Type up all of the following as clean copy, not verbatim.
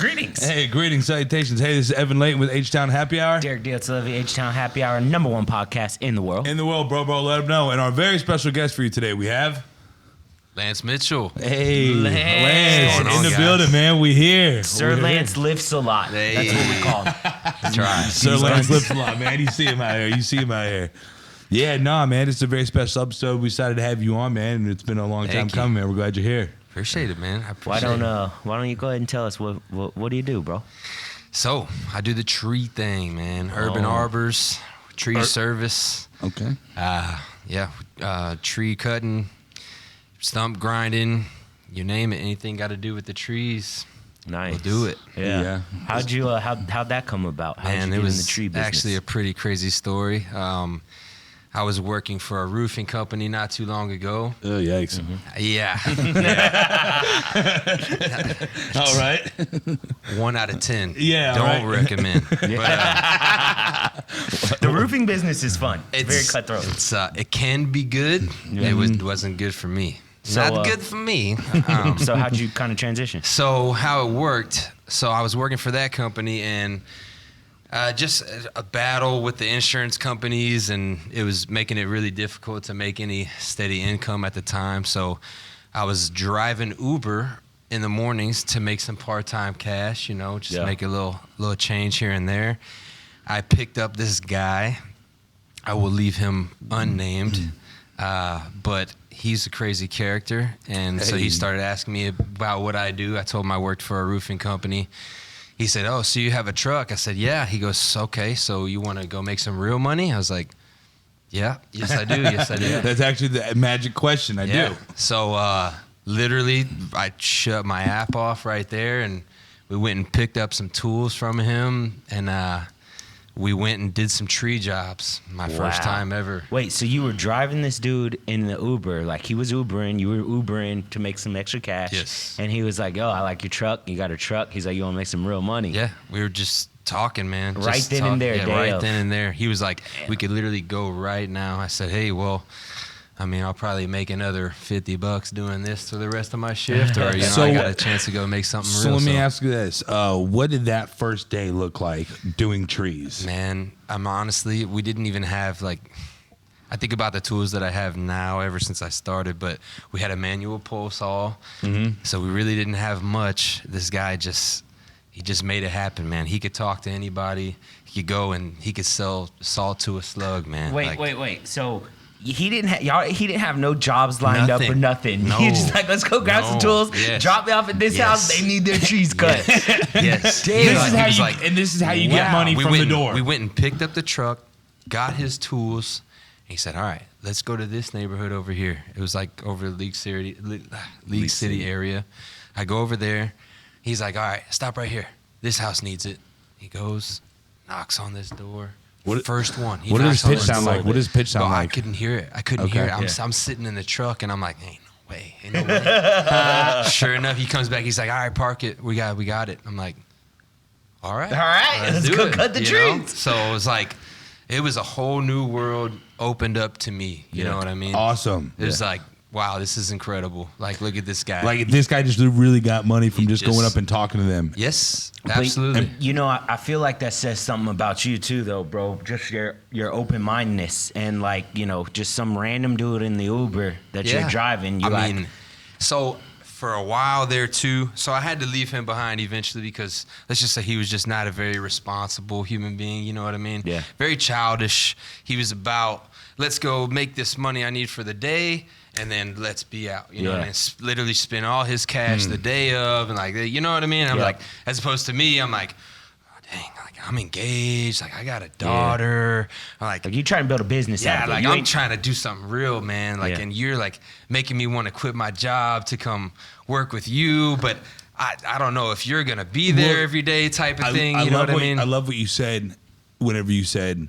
Greetings. Hey, greetings, salutations. Hey, this is Evan Layton with H-Town Happy Hour. Derek Diaz-Levy, H-Town Happy Hour, #1 podcast in the world. In the world, bro. Let them know. And our very special guest for you today, we have... Lance Mitchell. Hey, Lance. in the guys? building, man. We here. Sir We're Lance here. lifts a lot. Hey. That's what we call him. That's right. Sir Lance lifts a lot, man. You see him out here. Yeah, nah, man. It's a very special episode. We decided to have you on, man. And it's been a long time Thank you. coming, man. We're glad you're here. Appreciate it, man. I appreciate Why don't you go ahead and tell us what do you do, bro? So, I do the tree thing, man. Urban Arbors, tree service. Okay. Tree cutting, stump grinding, you name it. Anything got to do with the trees. Nice. We'll do it. Yeah. How'd that come about? How'd Man, you it get was in the tree business? actually a pretty crazy story. I was working for a roofing company not too long ago. Oh, yikes. Yeah. All right. 1 out of 10. Yeah, Don't right. recommend. But, The roofing business is fun. It's very It's- cutthroat. It can be good. It wasn't good for me. So, Not good for me. So how'd you kind of transition? So how it worked, so I was working for that company and just a battle with the insurance companies, and it was making it really difficult to make any steady income at the time. So I was driving Uber in the mornings to make some part-time cash, just make a little change here and there. I picked up this guy. I will leave him unnamed, but he's a crazy character. And so he started asking me about what I do. I told him I worked for a roofing company. He said, "Oh, so you have a truck?" I said, "Yeah." He goes, "Okay, so you want to go make some real money?" I was like, "Yeah, yes I do, yes I do." That's actually the magic question. I do. So literally, I shut my app off right there, and we went and picked up some tools from him, and we went and did some tree jobs. My first time ever. Wait, so you were driving this dude in the Uber, like he was Ubering, you were Ubering to make some extra cash. Yes. And he was like, "Yo, I like your truck. You got a truck." He's like, "You want to make some real money?" Yeah, we were just talking, man. Right Just then and there, Yeah, day right of. then and there. He was like, "We could literally go right now." I said, "Hey, well, I mean, I'll probably make another $50 doing this for the rest of my shift, or So- I got a chance to go make something So real." let me ask you this. What did that first day look like doing trees? Man, honestly, we didn't even have I think about the tools that I have now ever since I started, but we had a manual pole saw, so we really didn't have much. This guy he just made it happen, man. He could talk to anybody. He could go and he could sell salt to a slug, man. Wait. So he didn't have no jobs lined up or nothing. No. He was just like, "Let's go grab some tools. Yes. Drop me off at this house. They need their trees cut." Yes. Damn. This is how you get money from the door. We went and picked up the truck, got his tools. He said, "All right, let's go to this neighborhood over here." It was like over League City area. I go over there. He's like, "All right, stop right here. This house needs it." He goes, knocks on this door. First one. What does his pitch sound like? What does his pitch sound Well, like? I couldn't hear it. Hear it. I'm sitting in the truck, and I'm like, ain't no way. Sure enough, he comes back. He's like, "All right, park it. We got it." I'm like, all right, let's do go it," cut the you know? trees. So it was a whole new world opened up to me. You know what I mean? Awesome. It was like, wow, this is incredible. Like, look at this guy. Like, this guy just really got money from He just going just- up and talking to them. Yes, But, absolutely. I feel like that says something about you too, though, bro. Just your open-mindedness and just some random dude in the Uber that you're driving. So for a while there too, so I had to leave him behind eventually because let's just say he was just not a very responsible human being. You know what I mean? Yeah. Very childish. He was about, let's go make this money I need for the day, and then let's be out. You know what I mean? Literally spend all his cash the day of, and you know what I mean? I'm like, as opposed to me, I'm like, oh, dang, I'm engaged. I got a daughter. Like you trying to build a business out of it. I'm trying to do something real, man. And you're making me want to quit my job to come work with you, but I don't know if you're gonna be there every day, type of thing. You know what I mean? I love what you said. Whenever you said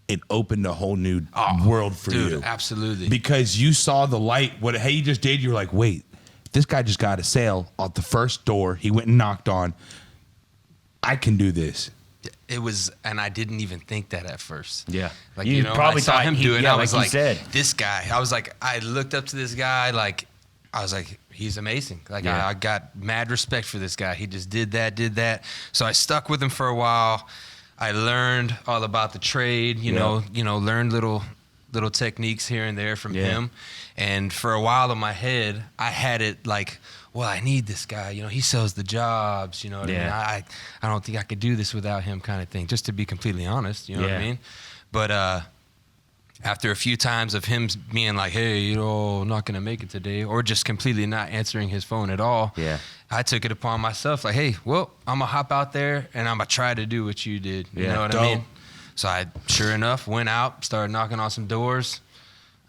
it opened a whole new world for you, Dude, absolutely. because you saw the light. What he just did, you're like, wait, this guy just got a sale off the first door. He went and knocked on. I can do this. It was, and I didn't even think that at first. Yeah. You probably I saw him do it. And I was like you said. this guy. I was like, I looked up to this guy. I was like, he's amazing. Like Yeah. I got mad respect for this guy. He just did that. So I stuck with him for a while. I learned all about the trade, you know, learned little techniques here and there from him. And for a while in my head, I had it like, well, I need this guy. You know, he sells the jobs. You know what I mean? I don't think I could do this without him, kind of thing. Just to be completely honest, you know what I mean? But after a few times of him being like, hey, you know, I'm not gonna make it today, or just completely not answering his phone at all, I took it upon myself like, hey, well, I'm gonna hop out there and I'm gonna try to do what you did. You know what I mean? So I, sure enough, went out, started knocking on some doors.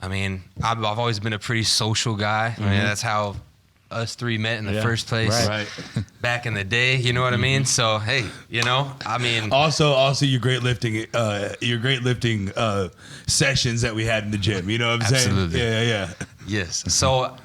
I mean, I've always been a pretty social guy. I mean, that's how us three met in the first place back in the day. You know what I mean? So, hey, you know, I mean. Also your great lifting sessions that we had in the gym. You know what I'm saying? Absolutely. Yeah. Yes. So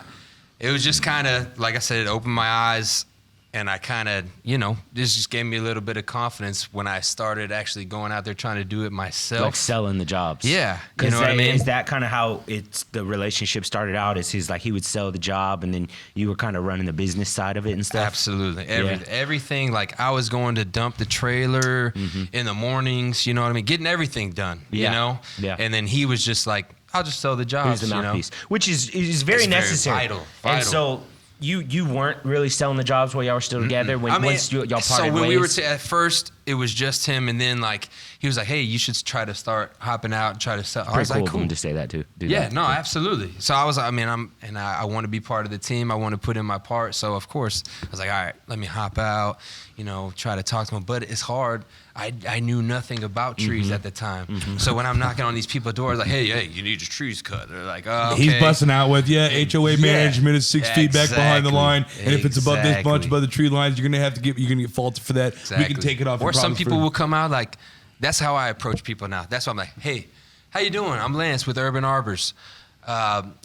it was just kind of, like I said, it opened my eyes. And I kind of, you know, this just gave me a little bit of confidence when I started actually going out there trying to do it myself. Like selling the jobs. Yeah. You know what I mean? Is that kind of how the relationship started out? Is he's like, he would sell the job and then you were kind of running the business side of it and stuff? Absolutely. Everything. Like I was going to dump the trailer in the mornings, you know what I mean? Getting everything done, you know? Yeah. And then he was just like, I'll just sell the jobs, Here's the mouthpiece, you know? which is very necessary. Very vital. And so you weren't really selling the jobs while y'all were still together once y'all parted so when ways? we were at first, it was just him, and then like he was like, "Hey, you should try to start hopping out and try to sell." I was Pretty like, cool "Cool." of him to say that too. Absolutely. So I want to be part of the team. I want to put in my part. So of course, I was like, all right, let me hop out, you know, try to talk to him. But it's hard. I knew nothing about trees at the time. So when I'm knocking on these people's doors, like, hey, you need your trees cut. They're like, oh, okay. He's busting out with HOA management is 6 feet back behind the line, and if it's above this bunch above the tree lines, you're gonna get faulted for that. We can take it off. Or some people will come out like, that's how I approach people now. That's why I'm like, hey, how you doing? I'm Lance with Urban Arbors.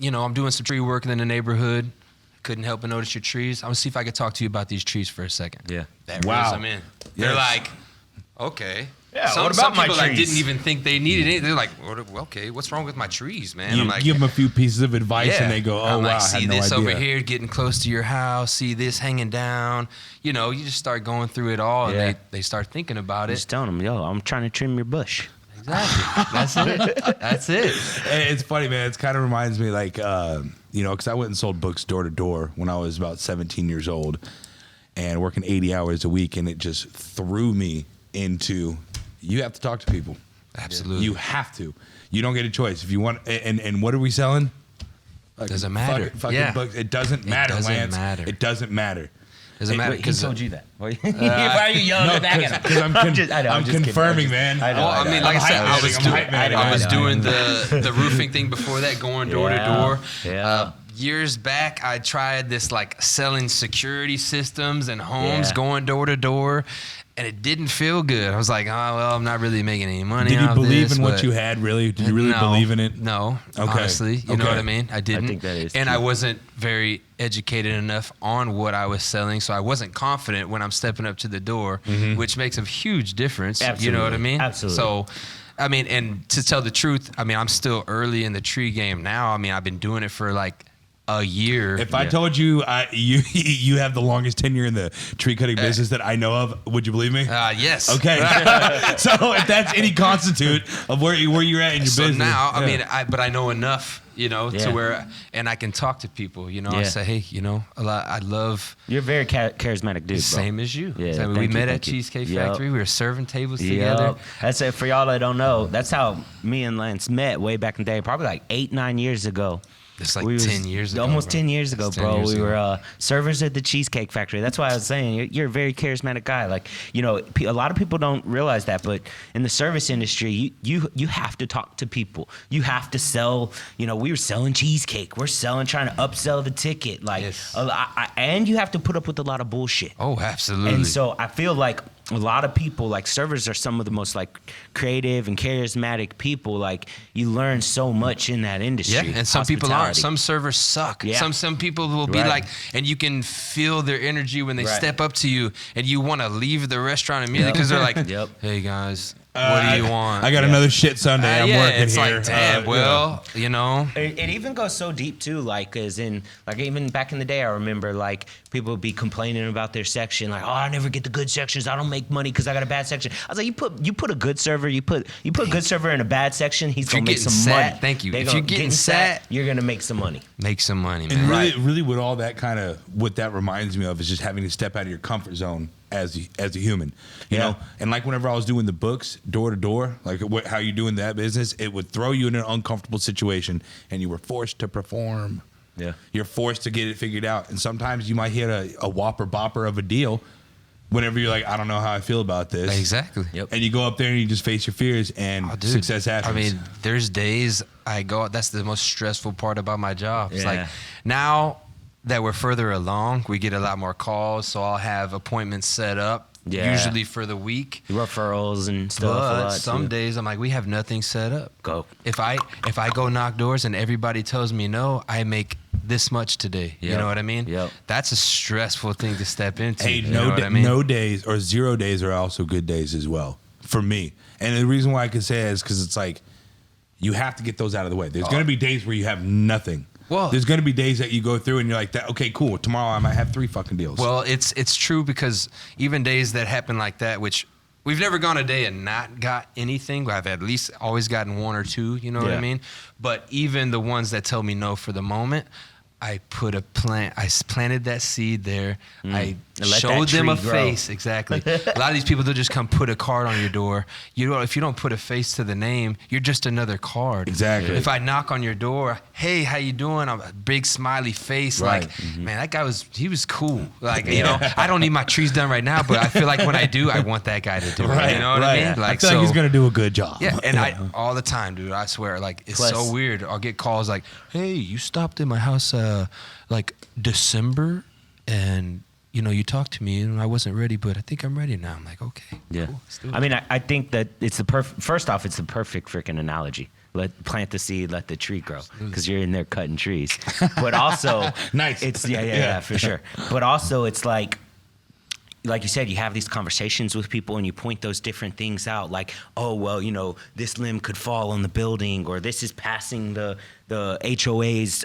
You know, I'm doing some tree work in the neighborhood. Couldn't help but notice your trees. I'm gonna see if I could talk to you about these trees for a second. Yeah. That reels them in. They're like, okay. Yeah, some what about my people like trees? didn't even think they needed it. They're like, okay, what's wrong with my trees, man? You I'm like, give them a few pieces of advice, and they go, "Oh I'm wow, like, I see had no this idea." over here getting close to your house. See this hanging down. You know, you just start going through it all, and they start thinking about it. Just telling them, yo, I'm trying to trim your bush. Exactly. That's it. It's funny, man. It kind of reminds me, like, you know, because I went and sold books door to door when I was about 17 years old, and working 80 hours a week, and it just threw me into. You have to talk to people. Absolutely. You have to. You don't get a choice. If you want, and what are we selling? Doesn't matter. Fucking books. It doesn't matter, Lance. It doesn't matter. Doesn't matter. Who told you that? Why are you yelling at that? Because I'm confirming, man. Well, I mean, like I said, I was doing the roofing thing before that, going door to door. Yeah. Years back, I tried this like selling security systems and homes, going door to door. And it didn't feel good. I was like, oh, well, I'm not really making any money. Did you believe this, in what you had, really? Did you really believe in it? No, honestly. You know what I mean? I didn't. I think that is and true. I wasn't very educated enough on what I was selling, so I wasn't confident when I'm stepping up to the door, which makes a huge difference. Absolutely. You know what I mean? Absolutely. So, I mean, and to tell the truth, I mean, I'm still early in the tree game now. I mean, I've been doing it for like a year. If I told you you have the longest tenure in the tree cutting business that I know of, would you believe me? Yes. Okay. So if that's any constitute of where you're at in your business. Now, I mean, but I know enough, you know, to where, and I can talk to people, you know, I say, hey, you know, I love. You're a very charismatic dude, bro. Same as you. Yeah, we met at Cheesecake Factory. We were serving tables together. That's it. For y'all that don't know, that's how me and Lance met way back in the day, probably like 8-9 years ago. It's like 10 years ago. Almost bro. 10 years ago, bro. We were servers at the Cheesecake Factory. That's why I was saying you're a very charismatic guy. Like, you know, a lot of people don't realize that, but in the service industry, you have to talk to people. You have to sell. You know, we were selling cheesecake. We're trying to upsell the ticket. Like, and you have to put up with a lot of bullshit. Oh, absolutely. And so I feel like a lot of people, like servers are some of the most like creative and charismatic people. Like you learn so much in that industry. Yeah, and some people aren't. Some servers suck. Yeah. Some people will be like, and you can feel their energy when they step up to you, and you want to leave the restaurant immediately because they're like, hey guys, What do you want? I got another shit Sunday. I'm working it's here. like, damn, you know. It even goes so deep too, like as in, like even back in the day, I remember like people would be complaining about their section, like, oh, I never get the good sections. I don't make money because I got a bad section. I was like, you put a good server, you put a good server in a bad section, he's gonna make some money. Thank you. If you're getting sat, you're gonna make some money. Make some money, man. And really, what all that what that reminds me of is just having to step out of your comfort zone as a human, you know. And like whenever I was doing the books door to door, like how you doing that business, it would throw you in an uncomfortable situation, and you were forced to perform. Yeah, you're forced to get it figured out, and sometimes you might hit a whopper bopper of a deal. Whenever you're like, I don't know how I feel about this. Exactly. Yep. And you go up there and you just face your fears, and success happens. I mean, there's days I go. That's the most stressful part about my job. It's Yeah. like now that we're further along, we get a lot more calls, so I'll have appointments set up. Yeah. Usually for the week. Referrals and stuff. But some days I'm like, we have nothing set up. Go. If I go knock doors and everybody tells me no, I make this much today. You know what I mean? Yep. That's a stressful thing to step into. Hey, you know what I mean? no days or 0 days are also good days as well for me. And the reason why I can say that is because it's like you have to get those out of the way. There's going to be days where you have nothing. Well, there's going to be days that you go through and you're like, okay, cool. Tomorrow I might have 3 fucking deals. Well, it's true because even days that happen like that, which we've never gone a day and not got anything. I've at least always gotten 1 or 2. You know what I mean? But even the ones that tell me no for the moment, I put a plant. I planted that seed there. I showed them a face. Exactly. A lot of these people, they'll just come put a card on your door. You know, if you don't put a face to the name, you're just another card. Exactly. If I knock on your door, hey, how you doing? I'm a big smiley face. Right. Like, man, that guy was cool. Like, you know, I don't need my trees done right now, but I feel like when I do, I want that guy to do it. You know what I mean? Like, I feel like he's gonna do a good job. Yeah, and I all the time, dude. I swear, like it's so weird. I'll get calls like, "Hey, you stopped in my house like December, and you know you talked to me, and I wasn't ready, but I think I'm ready now." I'm like, "Okay, yeah." Cool, I mean, I think that it's the perfect. First off, it's the perfect freaking analogy. Plant the seed, let the tree grow, because you're in there cutting trees. But also, nice. It's yeah, for sure. But also, it's like you said, you have these conversations with people and you point those different things out, like, oh, well, you know, this limb could fall on the building, or this is passing the HOA's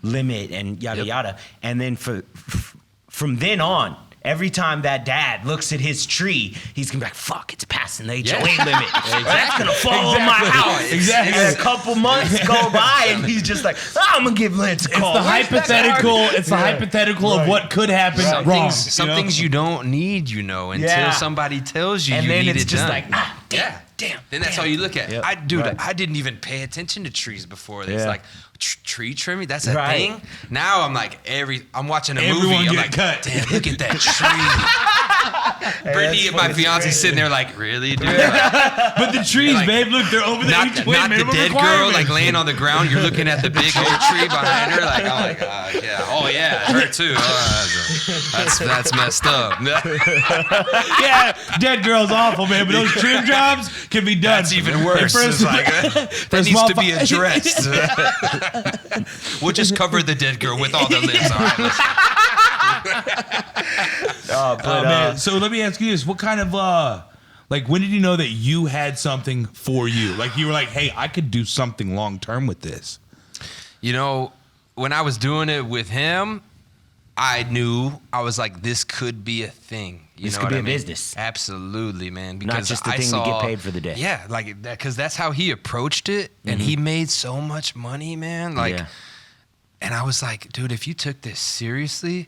limit, and yada yada. And then from then on, every time that dad looks at his tree, he's gonna be like, fuck, it's passing the HOA limit. That's gonna fall on my house. Exactly. And a couple months go by and he's just like, I'm gonna give Lance a call. It's the hypothetical of what could happen wrong. Some things you don't need, you know, until somebody tells you and you then need it's it just done. like, damn. Then that's all you look at. Yep. I didn't even pay attention to trees before this. Yeah. Like tree trimming, that's a thing. Now I'm like I'm watching a movie. Everyone I'm get like, cut. damn, look at that tree. Brittany, my fiance, sitting there like, really, dude? Like, But the trees, like, babe, look, they're over there. not the dead girl like laying on the ground. You're looking at the big oak tree behind her. Like, oh my god, yeah, oh yeah, her too. That's messed up. Yeah, dead girl's awful, man. But those trim jobs can be done. That's even worse. It's like, that needs to be addressed. We'll just cover the dead girl with all the limbs. All right, man. So let me ask you this: what kind of like, when did you know that you had something for you? Like, you were like, hey, I could do something long term with this. You know, when I was doing it with him, I knew, I was like, this could be a thing. This could be a business. Absolutely, man. Because not just the thing to get paid for the day. Yeah, like that, because that's how he approached it, and he made so much money, man. Like, and I was like, dude, if you took this seriously,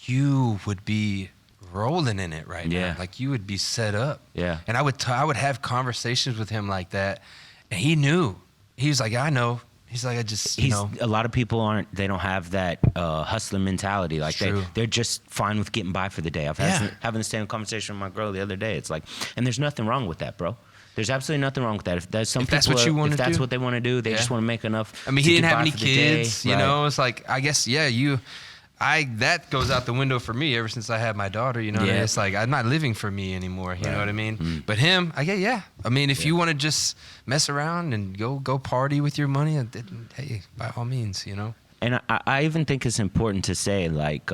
you would be rolling in it right now. Like, you would be set up. Yeah. And I would have conversations with him like that, and he knew. He was like, I know. He's like, I just, you know. A lot of people they don't have that hustler mentality. Like, they're just fine with getting by for the day. Having the same conversation with my girl the other day. It's like, and there's nothing wrong with that, bro. There's absolutely nothing wrong with that. If that's what you want to do, if that's what they want to do, they just want to make enough. I mean, he didn't have any kids, you know. It's like, I guess, that goes out the window for me ever since I had my daughter, you know. It's like, I'm not living for me anymore, you know what I mean? But him, I mean, if you want to just mess around and go party with your money, hey, by all means, you know. And I even think it's important to say, like,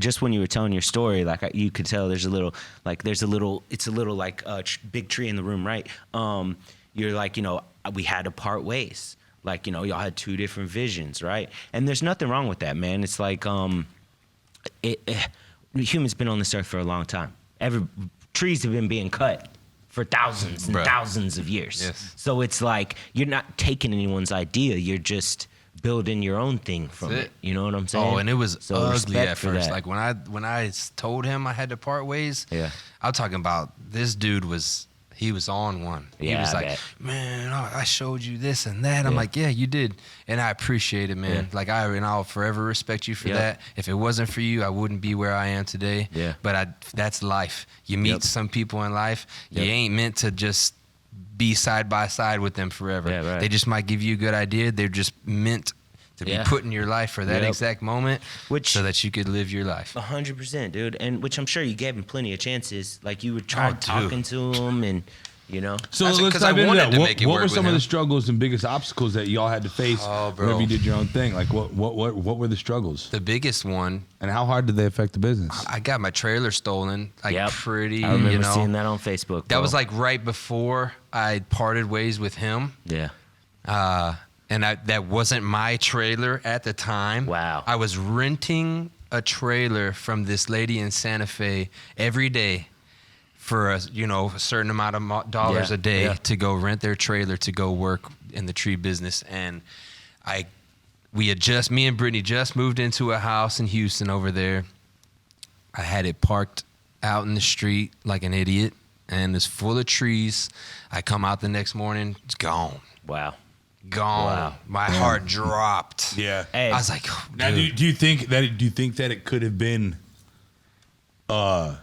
just when you were telling your story, like you could tell it's a little like big tree in the room, right? You're like, we had to part ways. Like, y'all had two different visions, right? And there's nothing wrong with that, man. It's like, humans been on this earth for a long time. Trees have been being cut for thousands and thousands of years. Yes. So it's like, you're not taking anyone's idea. You're just building your own thing from it. You know what I'm saying? Oh, and it was so ugly at for first. that. Like when I told him I had to part ways, Yeah. I'm talking about this dude he was on one. He Yeah, was I like, bet. man, I showed you this and that. I'm Yeah. like, yeah, you did. And I appreciate it, man. Yeah. Like I'll forever respect you for Yep. that. If it wasn't for you, I wouldn't be where I am today. Yeah. But that's life. You meet Yep. some people in life, Yep. you ain't meant to just be side by side with them forever. Yeah, right. They just might give you a good idea. They're just meant to be Yeah. put in your life for that Yep. exact moment, so that you could live your life. 100%, dude. And which I'm sure you gave him plenty of chances. Like you would try dude. talking to him and, So That's let's 'cause I dive into wanted that. to What, make it what work were with some of the him. struggles and biggest obstacles that y'all had to face Oh, bro. whenever you did your own thing? Like what were the struggles? The biggest one, And how hard did they affect the business? I got my trailer stolen. Like Yep. pretty, I remember you know. seeing that on Facebook. That bro. was like right before I parted ways with him. Yeah. And that wasn't my trailer at the time. Wow. I was renting a trailer from this lady in Santa Fe every day for a certain amount of dollars Yeah, a day yeah. to go rent their trailer to go work in the tree business. And me and Brittany just moved into a house in Houston over there. I had it parked out in the street like an idiot, and it's full of trees. I come out the next morning, it's gone. Wow. Gone. Wow. My heart dropped. Yeah. Hey. I was like, Now, dude. do you think that it could have been? I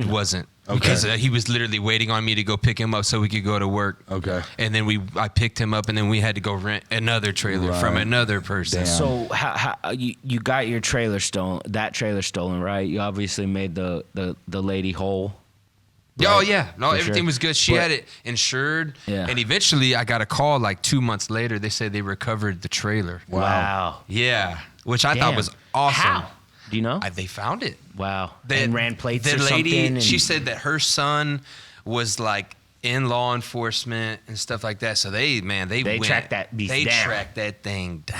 wasn't. Okay. Because he was literally waiting on me to go pick him up so we could go to work. Okay. And then I picked him up, and then we had to go rent another trailer from Right. another person. Damn. So how you got your trailer stolen? That trailer stolen, right? You obviously made the lady whole. Oh right? yeah, no, For everything sure. was good. She But- had it insured, Yeah. and eventually I got a call like 2 months later. They said they recovered the trailer. Wow. Yeah, which I thought Damn. was awesome. How? Do you know? They found it. Wow. The- and ran plates the or lady, something. And she said that her son was like in law enforcement and stuff like that. So they went, tracked that beast They down. tracked that thing down,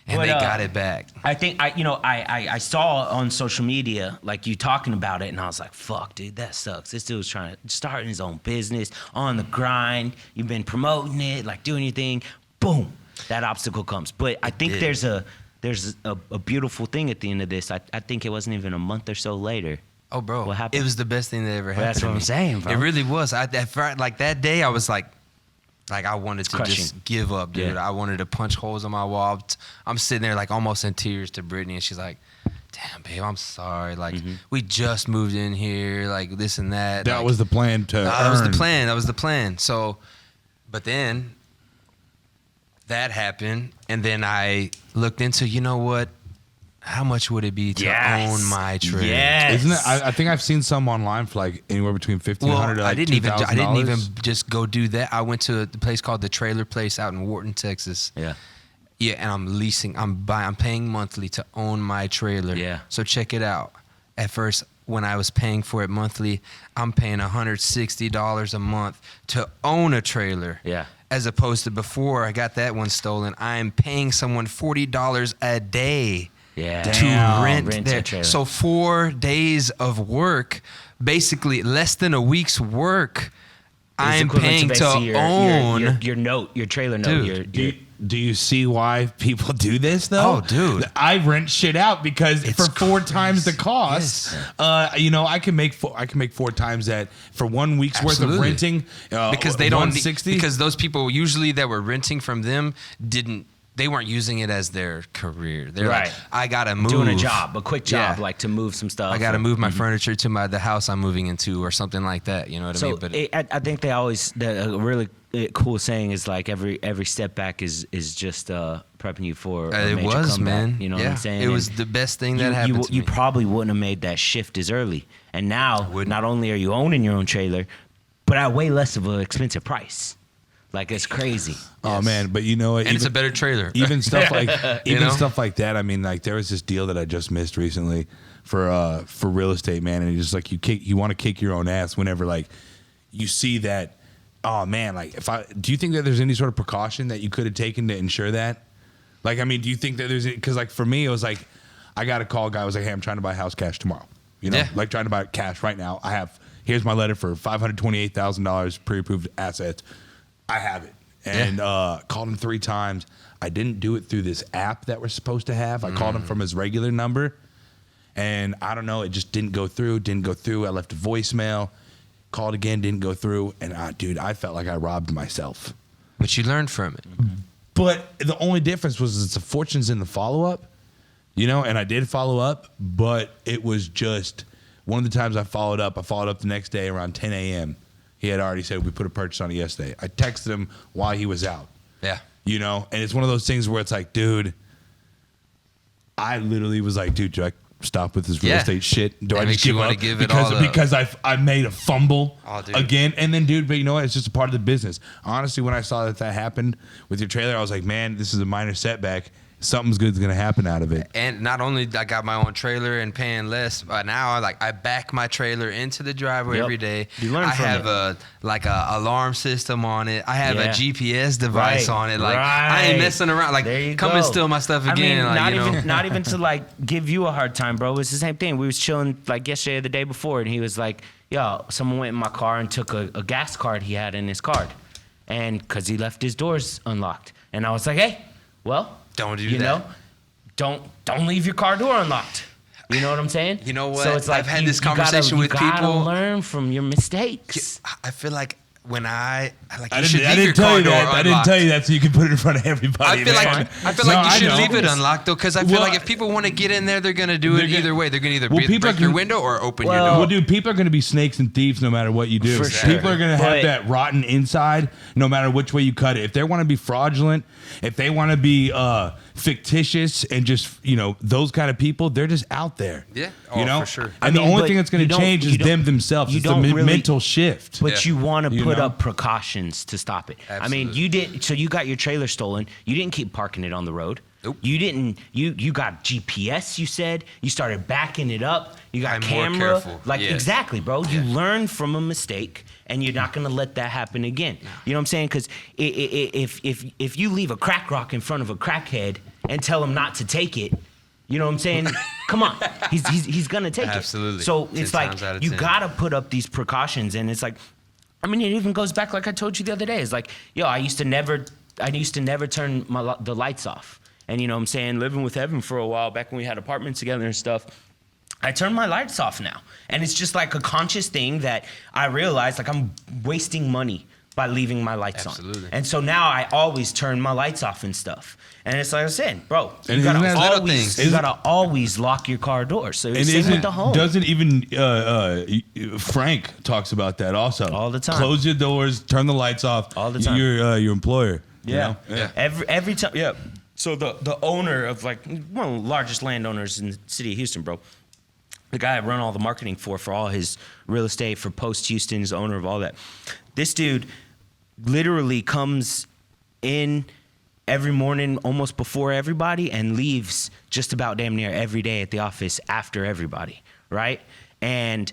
and But, they got it back. I think I saw on social media like you talking about it, and I was like, "Fuck, dude, that sucks." This dude was trying to start his own business on the grind. You've been promoting it, like doing your thing. Boom, that obstacle comes. But I think did. there's a beautiful thing at the end of this. I think it wasn't even a month or so later. Oh, bro, What happened? it was the best thing that ever happened. that's to what me. I'm saying, bro. It really was. That day, I was like I wanted to crushing. just give up, dude. Yeah. I wanted to punch holes in my wall. I'm sitting there like almost in tears to Brittany, and she's like, "Damn, babe, I'm sorry. Like we just moved in here, like this and that." That Like, was the plan to. that was the earn. plan. That was the plan. So, but then that happened, and then I looked into, you know what? How much would it be to Yes. own my trailer? Yes. Isn't it? I think I've seen some online for like anywhere between $1,500 Well, to like I didn't even $2,000. just go do that. I went to the place called the Trailer Place out in Wharton, Texas. Yeah. Yeah, and I'm paying monthly to own my trailer. Yeah. So check it out. At first, when I was paying for it monthly, I'm paying $160 a month to own a trailer. Yeah. As opposed to before I got that one stolen, I'm paying someone $40 a day. Yeah. To Damn. rent a their trailer. So 4 days of work, basically less than a week's work, I'm equivalent paying to basically own. your trailer note. Dude, Do you see why people do this though? Oh, dude. I rent shit out because It's for 4 crazy. times the cost, I can make 4 times that for 1 week's worth of Absolutely. renting. Because they don't 160. because those people usually that were renting from them they weren't using it as their career. They're Right. like, I gotta move. doing a job, a quick job, Yeah. like to move some stuff. I gotta or- move my furniture to the house I'm moving into or something like that. You know what I So mean? But I think they always a really cool saying is like every step back is just prepping you for a it major was, comeback, man. You know yeah. what I'm saying? It was And the best thing that you happened to you me. probably wouldn't have made that shift as early. And now, wouldn't. not only are you owning your own trailer, but at way less of an expensive price. Like, it's crazy. Oh man, but you know what? And it's a better trailer. Even stuff like know? stuff like that. I mean, like there was this deal that I just missed recently for real estate, man, and it's just like you want to kick your own ass whenever like you see that. Oh man, like do you think that there's any sort of precaution that you could have taken to ensure that? Like, I mean, do you think that there's because like for me it was like I got a call, guy was like, hey, I'm trying to buy a house cash tomorrow. You know, Yeah. like trying to buy it cash right now. Here's my letter for $528,000 pre-approved assets. I have it. And called him 3 times. I didn't do it through this app that we're supposed to have. I called him from his regular number. And I don't know, it just didn't go through. I left a voicemail. Called again, didn't go through. And dude, I felt like I robbed myself. But you learned from it. But the only difference was it's a fortune's in the follow-up. You know, and I did follow up, but it was just one of the times I followed up the next day around 10 a.m. He had already said we put a purchase on it yesterday. I texted him while he was out. Yeah. You know, and it's one of those things where it's like, dude, I literally was like, dude, do I stop with this real estate shit? Do I just give up? Because I made a fumble again? And then, dude, but you know what? It's just a part of the business. Honestly, when I saw that happened with your trailer, I was like, man, this is a minor setback. Something's good's gonna happen out of it. And not only I got my own trailer and paying less, but now I back my trailer into the driveway every day. You learn I from have a alarm system on it. I have a GPS device on it. Like I ain't messing around. Like come and steal my stuff again. I mean, like, not even to like give you a hard time, bro. It's the same thing. We was chilling like yesterday or the day before, and he was like, "Yo, someone went in my car and took a gas card he had in his card, and because he left his doors unlocked." And I was like, "Hey, well." Don't do you that. know, don't leave your car door unlocked. You know what I'm saying? You know what? So it's like I've had this conversation with people. You gotta learn from your mistakes. I feel like when I didn't tell you that so you can put it in front of everybody. I feel like you should leave it unlocked though, because I feel like if people want to get in there, they're gonna do it either way. They're gonna either break your window or open your door. Well, dude, people are gonna be snakes and thieves no matter what you do. For sure. People are gonna have that rotten inside no matter which way you cut it. If they want to be fraudulent, if they want to be fictitious and just those kind of people, they're just out there. Yeah, for sure. And the only thing that's gonna change is them themselves. It's the mental shift. But you want to put up precautions to stop it. Absolutely. I mean, you did. So you got your trailer stolen. You didn't keep parking it on the road. Nope. You didn't. You got GPS. You said you started backing it up. You got I'm camera. more careful. Like Yes. exactly, bro. You learned from a mistake, and you're not gonna let that happen again. No. You know what I'm saying? Because if you leave a crack rock in front of a crackhead and tell him not to take it, you know what I'm saying? Come on, he's gonna take it. Absolutely. So it's like you 10. gotta put up these precautions, and it's like. I mean, it even goes back like I told you the other day. It's like, yo, I used to never turn the lights off. And you know what I'm saying? Living with Evan for a while, back when we had apartments together and stuff, I turn my lights off now. And it's just like a conscious thing that I realize like I'm wasting money by leaving my lights Absolutely. on. And so now I always turn my lights off and stuff. And it's like I said, bro, you And gotta always lock your car door. So it's same with the home. Doesn't even Frank talks about that also All the time. Close your doors, turn the lights off. All the time. Your employer. Yeah. You know? Every time. Yeah. So the owner of like one of the largest landowners in the city of Houston, bro. The guy I run all the marketing for all his real estate for Post Houston's owner of all that. This dude literally comes in every morning almost before everybody and leaves just about damn near every day at the office after everybody, right? And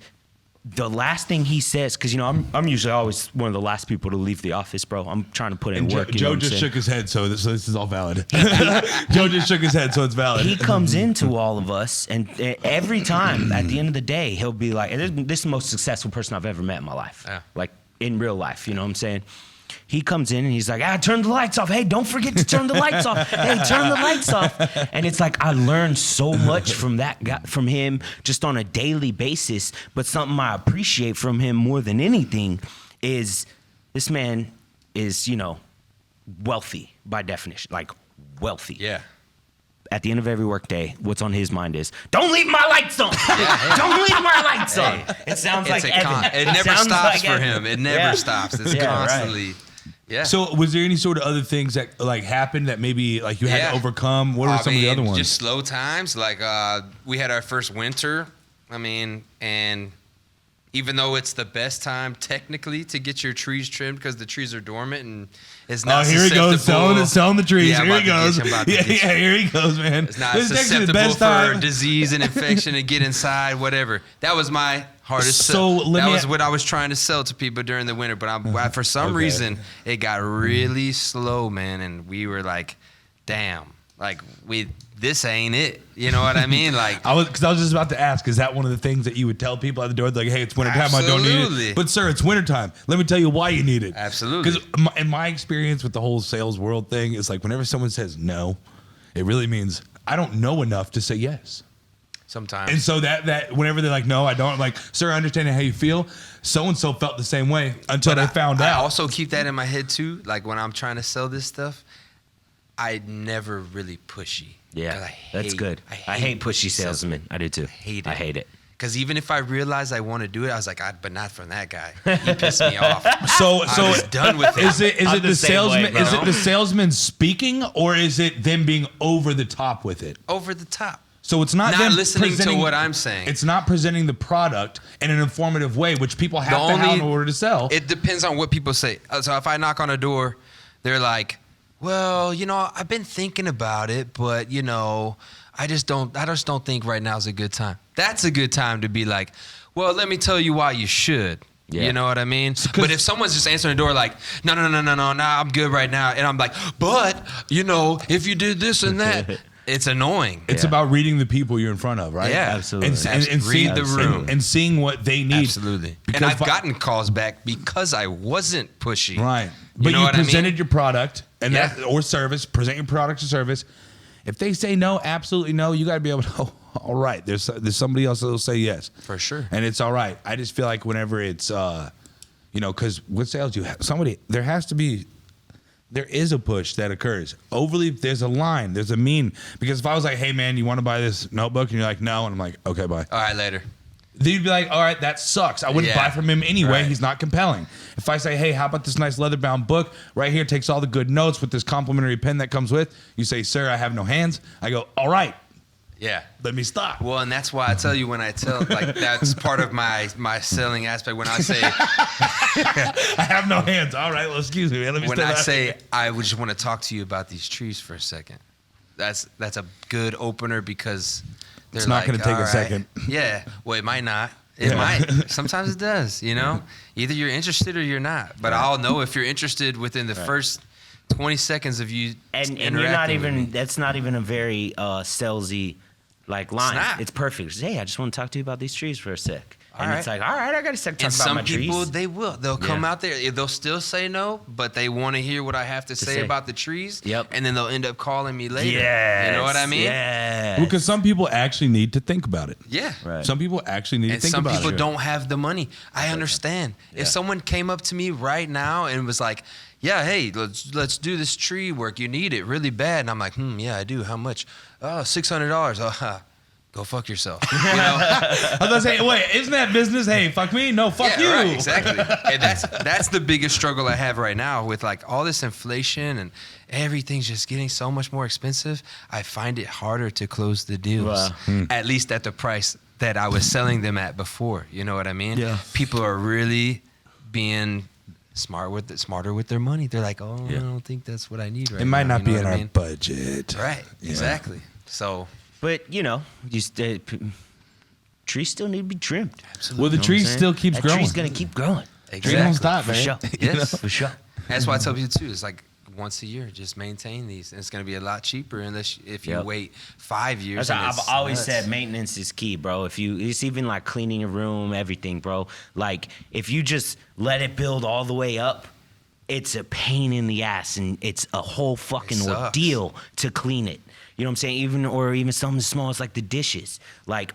the last thing he says, because I'm usually always one of the last people to leave the office, bro. I'm trying to put in work. Joe just shook his head, so this is all valid. Joe just shook his head, so it's valid. He comes into all of us, and every time at the end of the day, he'll be like, "This is the most successful person I've ever met in my life, like in real life." You know what I'm saying? He comes in and he's like, turn the lights off. Hey, don't forget to turn the lights off. Hey, turn the lights off. And it's like I learned so much from that guy, from him just on a daily basis. But something I appreciate from him more than anything is this man is, wealthy by definition, like wealthy. Yeah. At the end of every workday, what's on his mind is, don't leave my lights on. Don't leave my lights on. It sounds like Evan. It never stops for him. It never stops. It's constantly. Right. Yeah. So was there any sort of other things that like happened that maybe like you had to overcome? What are some of the other ones? Just slow times. Like we had our first winter. I mean, and even though it's the best time technically to get your trees trimmed because the trees are dormant and it's not here he goes, selling the trees. Yeah, here he goes. Here he goes, man. It's not this is actually the susceptible best for time. disease and infection to get inside, whatever. That was my hardest So sell. let That me- was what I was trying to sell to people during the winter. But for some Okay. reason, it got really slow, man. And we were like, damn, like this ain't it. You know what I mean? Like, I was just about to ask, is that one of the things that you would tell people at the door? Like, hey, it's wintertime, I don't need Absolutely. it. But sir, it's wintertime. Let me tell you why you need it. Absolutely. Because in my experience with the whole sales world thing, is like whenever someone says no, it really means I don't know enough to say yes. sometimes. And so that whenever they're like, no, I don't, I'm like, sir, I understand how you feel. So-and-so felt the same way until they found I out. also keep that in my head too. Like when I'm trying to sell this stuff, I never really pushy. 'Cause Yeah, that's hate- good. I hate pushy salesmen. I do too. Hate it. I hate it. Because even if I realize I want to do it, I was like, but not from that guy. He pissed me off. So I was done with it. is it I'm the the same way, salesman? bro. Is it the salesman speaking, or is it them being over the top with it? Over the top. So it's not Not them listening to presenting- what I'm saying. It's not presenting the product in an informative way, which people have to have in order to sell. It depends on what people say. So if I knock on a door, they're like, well, I've been thinking about it, but I just don't think right now is a good time. That's a good time to be like, well, let me tell you why you should. Yeah. You know what I mean? But if someone's just answering the door like, no, I'm good right now. And I'm like, but, if you did this and that, it's annoying. It's about reading the people you're in front of, right? Yeah, absolutely. And Read the room. and seeing what they need. Absolutely. And Because I've gotten calls back because I wasn't pushy. Right. But know you what I mean? presented your product and Yeah. that or service, present your product or service. If they say no, absolutely no, you got to be able to, all right, there's somebody else that will say yes. For sure. And it's all right. I just feel like whenever it's, because with sales, there is a push that occurs. Overly, there's a line, there's a mean. Because if I was like, hey, man, you want to buy this notebook? And you're like, no. And I'm like, okay, bye. All right, later. Then you'd be like, all right, that sucks. I wouldn't Yeah. buy from him anyway. Right. He's not compelling. If I say, hey, how about this nice leather-bound book right here, takes all the good notes with this complimentary pen that comes with, you say, sir, I have no hands. I go, all right, Yeah. let me stop. Well, and that's why I tell you when I tell, like, that's part of my selling aspect. When I say, I have no hands. All right, well, excuse me, man. Let me when step I out. say, I would just want to talk to you about these trees for a second. That's a good opener because they're It's not like, gonna take a all right. second. Yeah. Well, it might not. It might. Sometimes it does, Either you're interested or you're not. But I'll know if you're interested within the first 20 seconds of you And you're not interacting with me. even. That's not even a very salesy line. not. It's perfect. Just, hey, I just want to talk to you about these trees for a sec. And All it's right. like, all right, I got a sec to And talk about some my people, trees. they will. They'll come Yeah. out there. They'll still say no, but they want to hear what I have to say say. about the trees. Yep. And then they'll end up calling me later. Yes, You know what I mean? Yeah. Because some people actually need to think about it. Yeah. Right. Some people actually need And to think some about people it. don't have the money. I understand. Yeah. If someone came up to me right now and was like, yeah, hey, let's do this tree work. You need it really bad. And I'm like, yeah, I do. How much? Oh, $600. Oh, go fuck yourself. I was going to say, wait, isn't that business? Hey, fuck me? No, fuck you. Right, exactly. And that's the biggest struggle I have right now with like all this inflation and everything's just getting so much more expensive. I find it harder to close the deals, Wow. at least at the price that I was selling them at before. You know what I mean? Yeah. People are really being smarter with their money. They're like, oh, Yeah. I don't think that's what I need right now. It might not You be know in what I our mean? budget. Right. Yeah. Exactly. So But trees still need to be trimmed. Well, the You know tree what I'm still saying? keeps that growing. tree's gonna keep growing. Tree don't stop, For man. sure. Yes. For sure. That's why I tell people too. It's like once a year, just maintain these. And it's going to be a lot cheaper if you Yep. wait 5 years. That's and why I've it's always nuts. said maintenance is key, bro. It's even like cleaning your room, everything, bro. Like if you just let it build all the way up, it's a pain in the ass and it's a whole fucking sucks. ordeal to clean it. You know what I'm saying? Even something as small as like the dishes. Like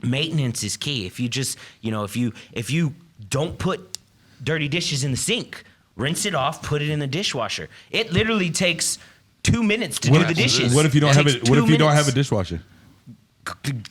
maintenance is key. If you just, if you don't put dirty dishes in the sink, rinse it off, put it in the dishwasher. It literally takes 2 minutes to do the dishes. What if you don't It have takes it? What 2 if you don't have a minutes. dishwasher?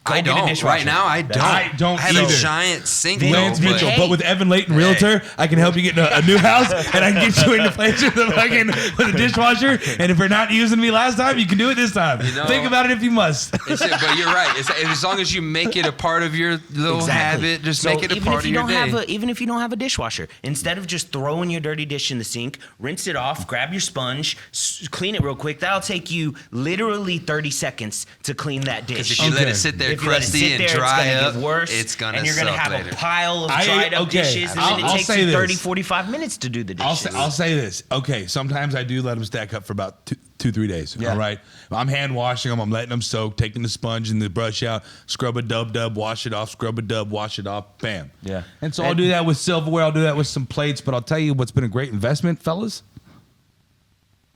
I get a don't. dishwasher. Right now, I don't. I don't I have either. a giant sink. Lance though, Mitchell, but- but with Evan Layton, realtor, I can help you get a new house, and I can get you into place with a dishwasher. And if you're not using me last time, you can do it this time. You know, Think about it if you must. But you're right. As long as you make it a part of your little habit, just So make it a part of your day. Even if you don't have a dishwasher, instead of just throwing your dirty dish in the sink, rinse it off, grab your sponge, clean it real quick. That'll take you literally 30 seconds to clean that dish. If you let it sit there If you let it crusty sit and there, dry it's gonna up, get worse, it's gonna and you're gonna suck have later. a pile of dried up dishes, and then it I'll takes say you this. 30, 45 minutes to do the dishes. I'll say this. Okay, sometimes I do let them stack up for about 2-3 days. Yeah. All right, I'm hand washing them. I'm letting them soak, taking the sponge and the brush out, scrub a dub, wash it off, scrub a dub, wash it off, bam. Yeah. And so I'll do that with silverware. I'll do that with some plates. But I'll tell you what's been a great investment, fellas.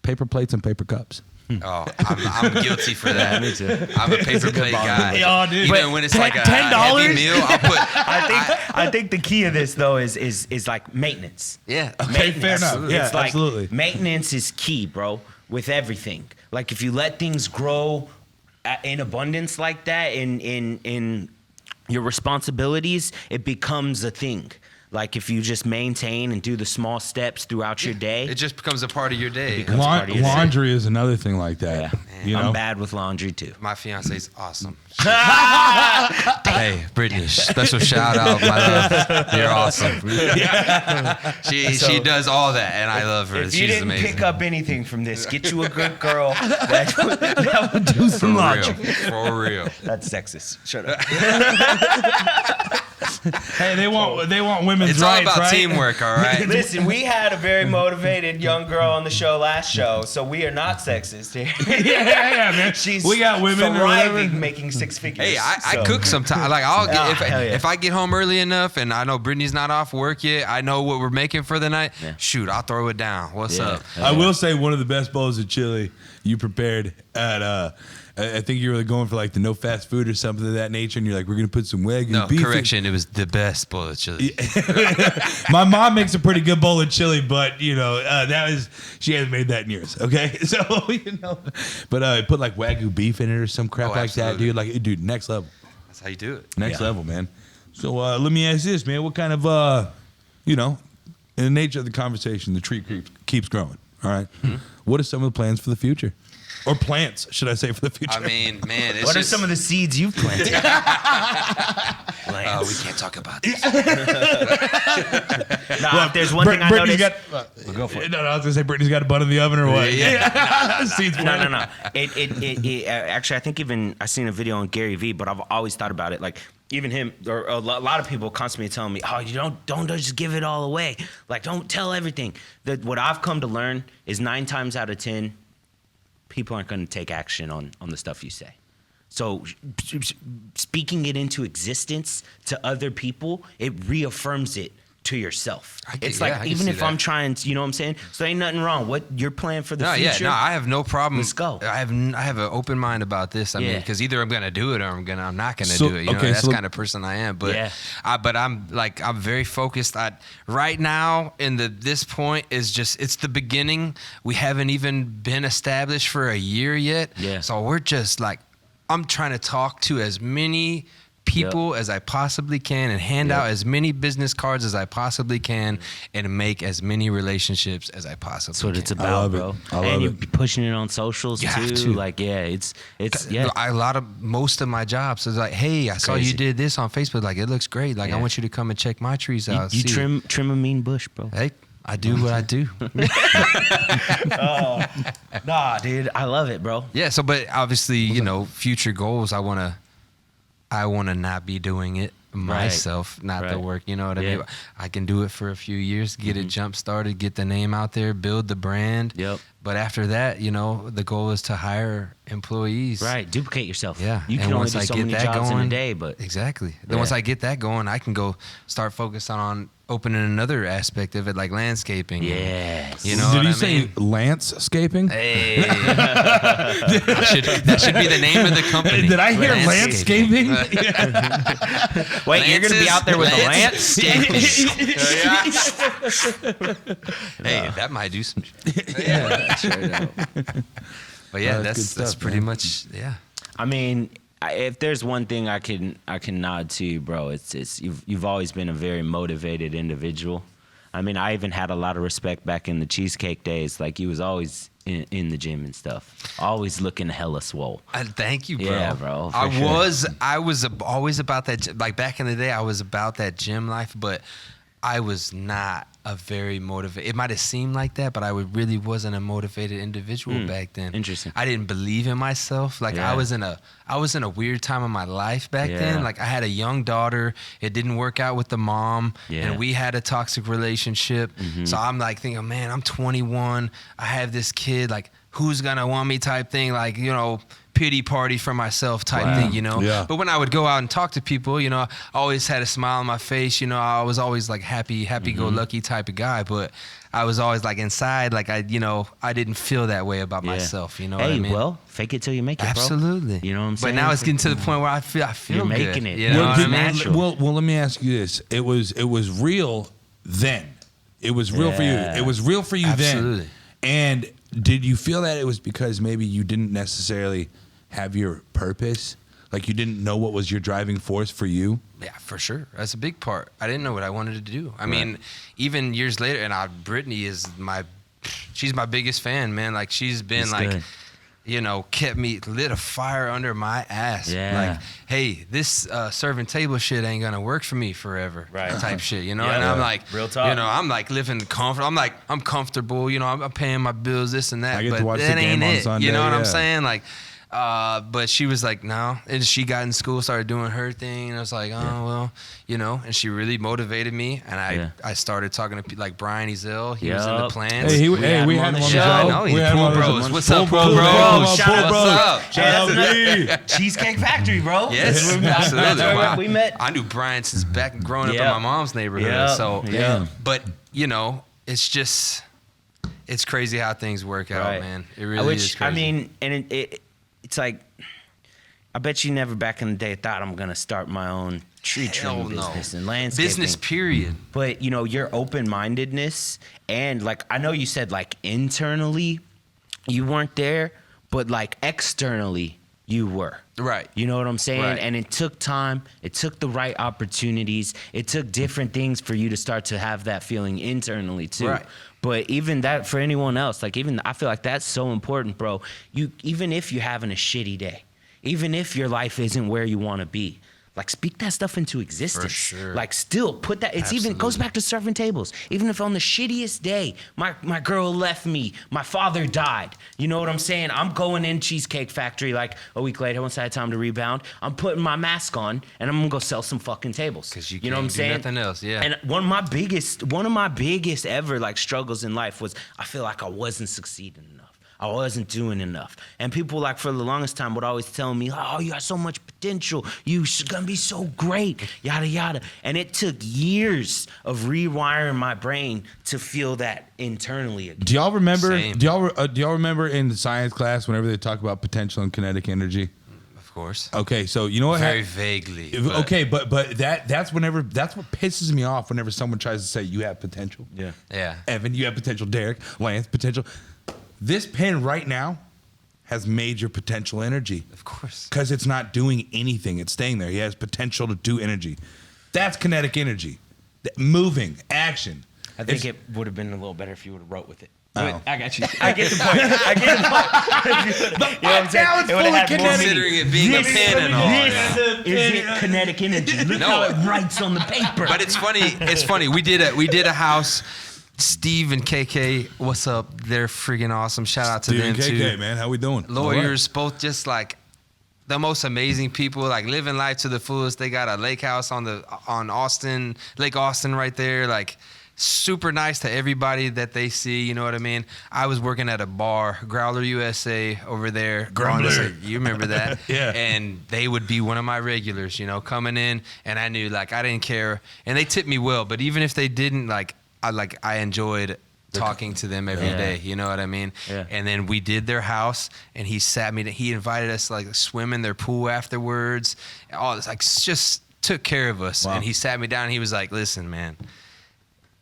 Paper plates and paper cups. Oh, I'm guilty for that. Me too. I'm a paper plate guy. Yeah, dude. Even But when it's like a $10? heavy meal, I'll put. I think the key of this though is like maintenance. Yeah. Okay, fair enough. Maintenance. Yeah, It's like absolutely. maintenance is key, bro, with everything. Like if you let things grow in abundance like that in your responsibilities, it becomes a thing. Like if you just maintain and do the small steps throughout your day. It just becomes a part of your day. becomes part of your day. Laundry is another thing like that. Yeah. You know? I'm bad with laundry too. My fiance's awesome. Hey, Brittany, special shout out, my love. You're awesome. She does all that, and I love her. If you She's didn't amazing. pick up anything from this, get you a good girl that would do For some real. laundry. For real. That's sexist. Shut up. Hey, they want women's It's all rights, about right? teamwork, all right? Listen, we had a very motivated young girl on the show last show, so we are not sexist here. yeah, man. We got women or whatever. thriving, making six figures. Hey, I so. cook sometimes. Like I'll get hell yeah. if I get home early enough and I know Brittany's not off work yet. I know what we're making for the night. Yeah. Shoot, I'll throw it down. What's Yeah. up? I will say one of the best bowls of chili you prepared at I think you were going for like the no fast food or something of that nature, and you're like, we're gonna put some Wagyu No, beef in- correction. It was the best bowl of chili. My mom makes a pretty good bowl of chili, but you know she hasn't made that in years. Okay, so you know, but put like Wagyu beef in it or some crap Oh, like that, absolutely. dude. Like, dude, next level, That's how you do it. next Yeah. level, man. So let me ask this, man. What kind of you know, in the nature of the conversation, the tree keeps growing. All right. What are some of the plans for the future? Or plants, should I say, for the future? I mean, man, it's What are just, some of the seeds you've planted? Oh, we can't talk about this. Nah, if there's one thing I Brittany's noticed. go for it. No, I was gonna say Brittany's got a bun in the oven or what? Yeah. Seeds No. It actually, I think even I seen a video on Gary Vee, but I've always thought about it. Like even him or a lot of people constantly telling me, "Oh, you don't just give it all away. Like don't tell everything." What I've come to learn is 9 times out of 10, people aren't going to take action on the stuff you say. So speaking it into existence to other people, it reaffirms it to yourself. It's like I can even see if that. I'm trying to, you know what I'm saying? So ain't nothing wrong. What your plan for the No, future? yeah, no, I have no problem. Let's go. I have an open mind about this. I mean, Yeah. because either I'm gonna do it or I'm not gonna So- do it. You know, okay, that's so- the kind of person I am. But Yeah. but I'm very focused. Right now in this point is just it's the beginning. We haven't even been established for a year yet. Yeah. So we're just like I'm trying to talk to as many people as I possibly can and hand out as many business cards as I possibly can and make as many relationships as I possibly That's what can. it's about, love it. bro. I love and you're it. pushing it on socials You have too. to. Like, yeah, it's Most of my jobs is like, hey, I saw Crazy. you did this on Facebook. Like, it looks great. Like, I Yeah. want you to come and check my trees out. you See. trim a mean bush, bro. Hey, I do what I do. Nah, dude, I love it, bro. Yeah. So, but obviously, you know, future goals. I wanna not be doing it myself, not the Right. work. You know what I Yeah. mean? I can do it for a few years, get it jump started, get the name out there, build the brand. Yep. But after that, you know, the goal is to hire employees. Right, duplicate yourself. Yeah. you and can only once do I so get many that jobs going, in a day, but Exactly. Then Yeah. once I get that going, I can go start focusing on opening another aspect of it, like landscaping. yes, You know Did what you I say mean? landscaping? Hey, that should be the name of the company. Did I hear landscaping? Wait, you're gonna be out there with a lance? Hey, that might do some shit. Yeah, sure don't. But yeah, That's good that's stuff, pretty man. much, yeah. I mean, if there's one thing I can nod to you, bro, it's you've always been a very motivated individual. I mean, I even had a lot of respect back in the cheesecake days. Like, you was always in the gym and stuff, always looking hella swole. Thank you, bro. Yeah, bro. I was always about that. Like, back in the day, I was about that gym life, but I was not a very motivated. It might have seemed like that, but I really wasn't a motivated individual back then. Interesting. I didn't believe in myself. Like, Yeah. I was in a weird time of my life back then. Like, I had a young daughter. It didn't work out with the mom, and we had a toxic relationship. So I'm like thinking, man, I'm 21. I have this kid. Like, who's gonna want me? Type thing. Like, pity party for myself type thing, Yeah. But when I would go out and talk to people, I always had a smile on my face. I was always like happy-go-lucky type of guy. But I was always like inside, like I didn't feel that way about myself. You know what I mean? Well, fake it till you make it, bro. Absolutely. You know what I'm saying? But now it's getting to the point where I feel You're good. making it. You know what I mean? natural. Well, let me ask you this: it was real then. It was real for you. Yeah. It was real for you Absolutely. then. And did you feel that it was because maybe you didn't necessarily have your purpose? Like, you didn't know what was your driving force for you? Yeah, for sure. That's a big part. I didn't know what I wanted to do. I mean, even years later, and Brittany is she's my biggest fan, man. Like, she's been That's good. lit a fire under my ass. Yeah. Like, hey, this serving table shit ain't gonna work for me forever. Right. Type shit, Yeah. And I'm like, Real talk. I'm like living comfort. I'm comfortable. I'm paying my bills, this and that. I get but to watch the that game ain't on it. Sunday, You know what I'm yeah. saying? Like, but she was like, no. And she got in school, started doing her thing. And I was like, oh, well, and she really motivated me. And I started talking to people like Brian Ezel. He was in the Yup. plans. Hey, we had had him him on on the the show. show. I know, We he's had him Pool on the Bros. show. What's up, Pool Pool Bros? Bros? Shout out What's to up? Shout out to LB. Cheesecake Factory, bro. Yes, absolutely. That's where Wow. we met. I knew Brian since back growing up in Yep. my mom's neighborhood. Yep. So, Yep. but it's crazy how things work out, Right. man. It really is crazy. I mean, and it's like, I bet you never back in the day thought I'm gonna start my own tree Hell trimming no. business and landscaping. Business period. But your open-mindedness, and like, I know you said like internally you weren't there, but like externally you were. Right. You know what I'm saying? Right. And it took time. It took the right opportunities. It took different things for you to start to have that feeling internally too. Right. But even that, for anyone else, like, even I feel like that's so important, bro. Even if you're having a shitty day, even if your life isn't where you want to be, like, speak that stuff into existence. For sure. Like, still put that. It's even goes back to serving tables. Even if on the shittiest day, my girl left me, my father died. You know what I'm saying? I'm going in Cheesecake Factory like a week later once I had time to rebound. I'm putting my mask on and I'm gonna go sell some fucking tables. Because you know what I'm can't do saying? nothing else, yeah. And one of my biggest ever like struggles in life was I feel like I wasn't succeeding enough. I wasn't doing enough. And people, like, for the longest time would always tell me, oh, you got so much potential. You're gonna be so great, yada, yada. And it took years of rewiring my brain to feel that internally again. Do y'all remember? Same. Do y'all remember in the science class whenever they talk about potential and kinetic energy? Of course. Okay, so you know what? Very vaguely. Okay, but that's what pisses me off whenever someone tries to say you have potential. Yeah. Evan, you have potential. Derek, Lance, potential. This pen right now has major potential energy. Of course. Because it's not doing anything. It's staying there. He has potential to do energy. That's kinetic energy. Moving, action. I think it would have been a little better if you would have wrote with it. Oh. I got you. I get the point. I get the point. You know what I'm saying? Now it's It would've fully had more kinetic. Considering it being a pen and all. This is it kinetic energy. Look No. how it writes on the paper. But it's funny. We did a house. Steve and KK, what's up? They're freaking awesome. Shout out to Steve them and KK, too. man. How we doing? Lawyers, both just like the most amazing people, like living life to the fullest. They got a lake house on Austin, Lake Austin right there. Like, super nice to everybody that they see. You know what I mean? I was working at a bar, Growler USA over there. Grumbler. You remember that? Yeah. And they would be one of my regulars, coming in, and I knew, like, I didn't care. And they tipped me well, but even if they didn't, I enjoyed talking to them every day. You know what I mean? Yeah. And then we did their house, and he invited us to like swim in their pool afterwards. All this, like, just took care of us. Wow. And he sat me down, and he was like, listen, man,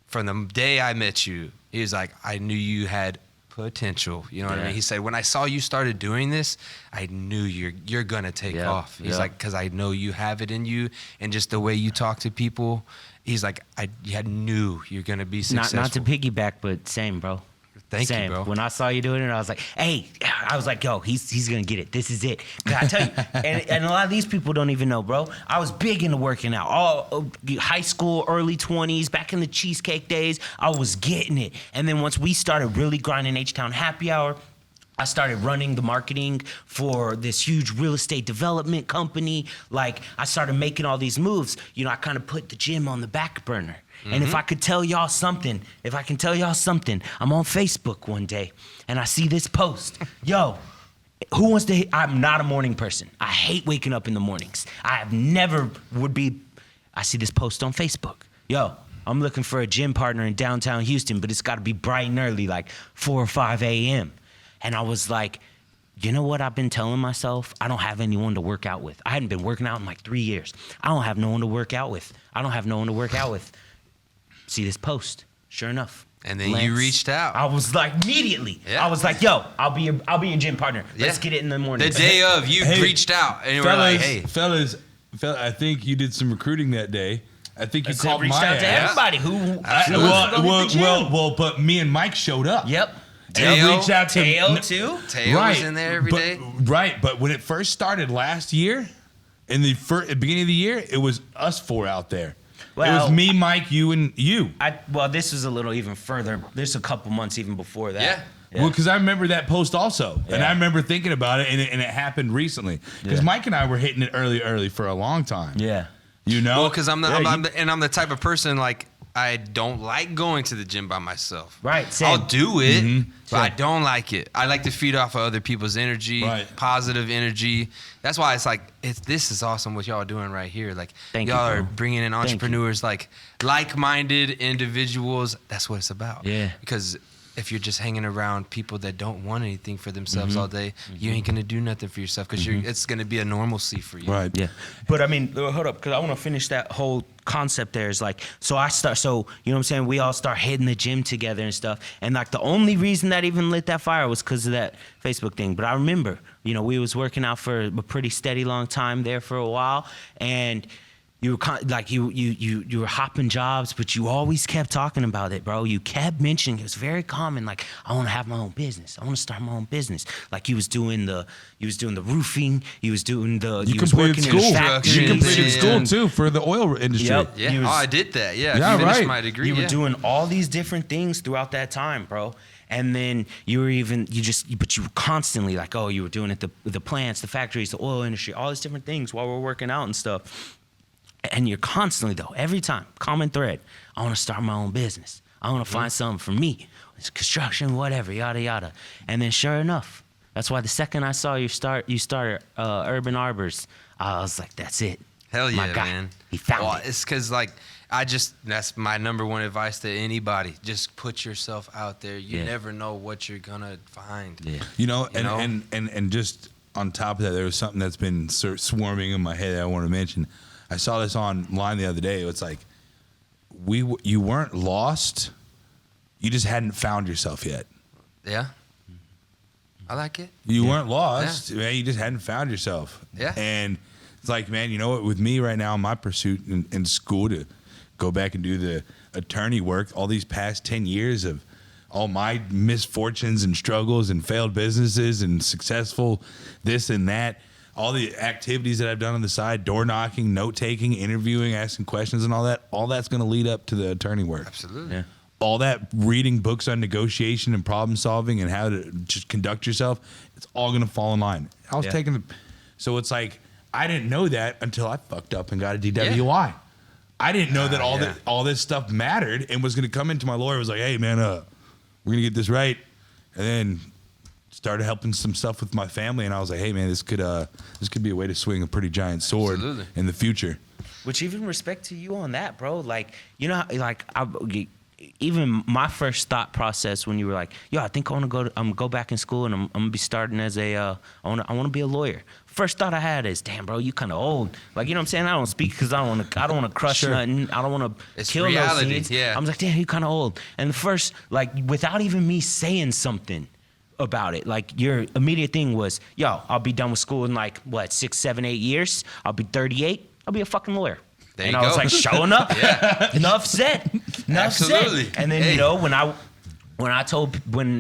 from the day I met you, he was like, I knew you had potential. You know what I mean? He said, when I saw you started doing this, I knew you're gonna take off. He's like, because I know you have it in you, and just the way you talk to people. He's like, I knew you're gonna be successful. Not to piggyback, but same, bro. Thank you, bro. When I saw you doing it, I was like, hey, I was like, yo, he's gonna get it. This is it. 'Cause I tell you, and a lot of these people don't even know, bro. I was big into working out. All high school, early 20s, back in the cheesecake days, I was getting it. And then once we started really grinding H-Town Happy Hour, I started running the marketing for this huge real estate development company. Like, I started making all these moves. You know, I kind of put the gym on the back burner. And if I could tell y'all something, I'm on Facebook one day and I see this post. Yo, who wants to, I'm not a morning person. I hate waking up in the mornings. I see this post on Facebook. Yo, I'm looking for a gym partner in downtown Houston, but it's got to be bright and early, like 4 or 5 a.m. And I was like, you know what I've been telling myself? I don't have anyone to work out with. I hadn't been working out in like 3 years. I don't have no one to work out with. See this post, sure enough. And then you reached out. I was like, immediately. Yeah. I was like, yo, I'll be your gym partner. Let's get it in the morning. The day of, you reached out. And you were like, hey. Fellas, I think you did some recruiting that day. I think you called reached out to everybody who but me and Mike showed up. Yep. Teo reached out to Teo too. Teo was in there every day. Right, but when it first started last year, in the beginning of the year, it was us 4 out there. Well, it was me, Mike, you, and you. This was a little even further. There's a couple months even before that. Yeah. Well, because I remember that post also, and I remember thinking about it, and it happened recently. Because Mike and I were hitting it early for a long time. Yeah. You know? Well, because I'm the type of person, like, I don't like going to the gym by myself. Right, same. I'll do it, but I don't like it. I like to feed off of other people's energy, positive energy. That's why it's like, this is awesome what y'all are doing right here. Like, y'all are bringing in entrepreneurs, like-minded individuals. That's what it's about. Yeah. Because if you're just hanging around people that don't want anything for themselves all day, you ain't gonna do nothing for yourself because it's gonna be a normalcy for you. Right. Yeah. But I mean, hold up, because I want to finish that whole concept there. Is like, you know what I'm saying? We all start hitting the gym together and stuff. And like the only reason that even lit that fire was because of that Facebook thing. But I remember, you know, we was working out for a pretty steady long time there for a while, and you were you were hopping jobs, but you always kept talking about it, bro. You kept mentioning it was very common. Like, I want to have my own business. I want to start my own business. Like, you was doing the roofing. You was doing the. You completed school. You completed school too for the oil industry. Yep. Yeah. I did that. Yeah. Yeah. Finished my degree. You were doing all these different things throughout that time, bro. And then you were constantly like, oh, you were doing it the plants, the factories, the oil industry, all these different things while we're working out and stuff. And you're constantly, though, every time, common thread, I want to start my own business. I want to find something for me. It's construction, whatever, yada, yada. And then sure enough, that's why the second I saw you started Urban Arbors, I was like, that's it. Hell yeah, my guy. man. He found it. It's because, that's my number one advice to anybody. Just put yourself out there. You never know what you're going to find. Yeah. You know, and just on top of that, there was something that's been swarming in my head that I want to mention. I saw this online the other day. It's like, you weren't lost. You just hadn't found yourself yet. Yeah. I like it. You weren't lost, man. You just hadn't found yourself. Yeah. And it's like, man, you know what? With me right now, my pursuit in school to go back and do the attorney work, all these past 10 years of all my misfortunes and struggles and failed businesses and successful this and that, all the activities that I've done on the side, door knocking, note taking, interviewing, asking questions and all that's going to lead up to the attorney work. Absolutely. Yeah. All that reading books on negotiation and problem solving and how to just conduct yourself, it's all going to fall in line. I was so it's like, I didn't know that until I fucked up and got a DWI. Yeah. I didn't know that all this stuff mattered and was going to come into my lawyer. Was like, hey man, we're going to get this right. And then started helping some stuff with my family, and I was like, "Hey, man, this could be a way to swing a pretty giant sword in the future." Which even respect to you on that, bro. Like, you know, like even my first thought process when you were like, yo, I think I want to go back in school and I'm gonna be starting as a I want to be a lawyer. First thought I had is, damn, bro, you kind of old. Like, you know what I'm saying? I don't speak because I don't want to crush nothing. I don't want to kill reality, those seeds. yeah. I'm like, damn, you kind of old. And the first, like, without even me saying something about it, like, your immediate thing was, yo, I'll be done with school in like what, 6, 7, 8 years. I'll be 38. I'll be a fucking lawyer. There and you I was go. like, showing up. Yeah. Enough said. Enough Absolutely. said. And then, Hey. you know, when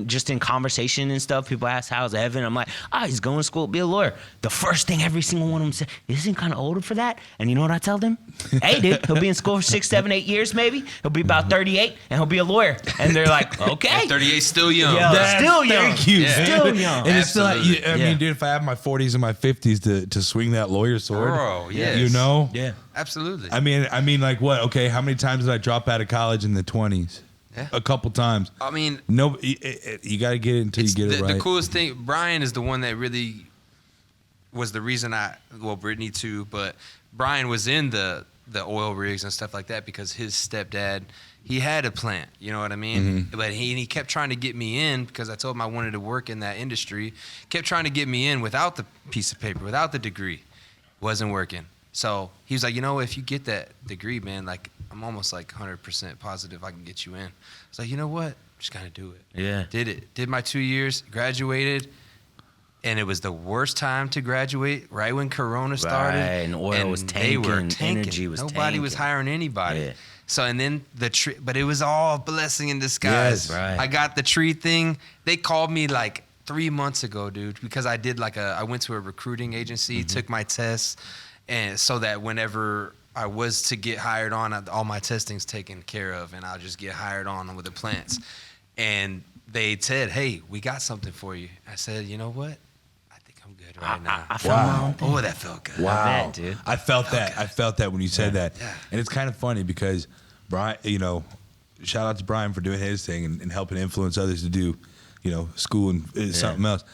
just in conversation and stuff, people ask, how's Evan? I'm like, he's going to school to be a lawyer. The first thing every single one of them said, isn't he kind of older for that? And you know what I tell them? Hey, dude, he'll be in school for 6, 7, 8 years maybe. He'll be about 38 and he'll be a lawyer. And they're like, okay. 38 still young. Yeah. Still young. Thank you. Yeah. Still young. And it's still like, Absolutely. I Yeah. mean, dude, if I have my 40s and my 50s to swing that lawyer sword, Bro, yes. you know? Yeah. Absolutely. I mean, like what? Okay, how many times did I drop out of college in the 20s? Yeah. A couple times. I mean, No, you got to get it until you it's get it right. the coolest thing, Brian is the one that really was the reason Brittany too, but Brian was in the oil rigs and stuff like that because his stepdad, he had a plant, you know what I mean? Mm-hmm. But he kept trying to get me in because I told him I wanted to work in that industry, kept trying to get me in without the piece of paper, without the degree. Wasn't working. So he was like, you know, if you get that degree, man, like I'm almost like 100% positive I can get you in. I was like, you know what? Just gotta do it. Yeah. Did it. Did my 2 years, graduated, and it was the worst time to graduate, right when Corona started. Right, and oil was they were tanking, tanking. energy was Nobody was tanking. hiring anybody. Yeah. So, and then but it was all blessing in disguise. Yes. Right. I got the tree thing. They called me like 3 months ago, dude, because I did I went to a recruiting agency, took my tests, and so that whenever I was to get hired on, all my testing's taken care of, and I'll just get hired on with the plants. And they said, hey, we got something for you. I said, you know what? I think I'm good right now. I found my own thing. Oh, that felt good. Wow, I bet, dude. I felt that. I felt that when you said that, Yeah. and it's kind of funny because Brian, you know, shout out to Brian for doing his thing and helping influence others to do, you know, school and something else.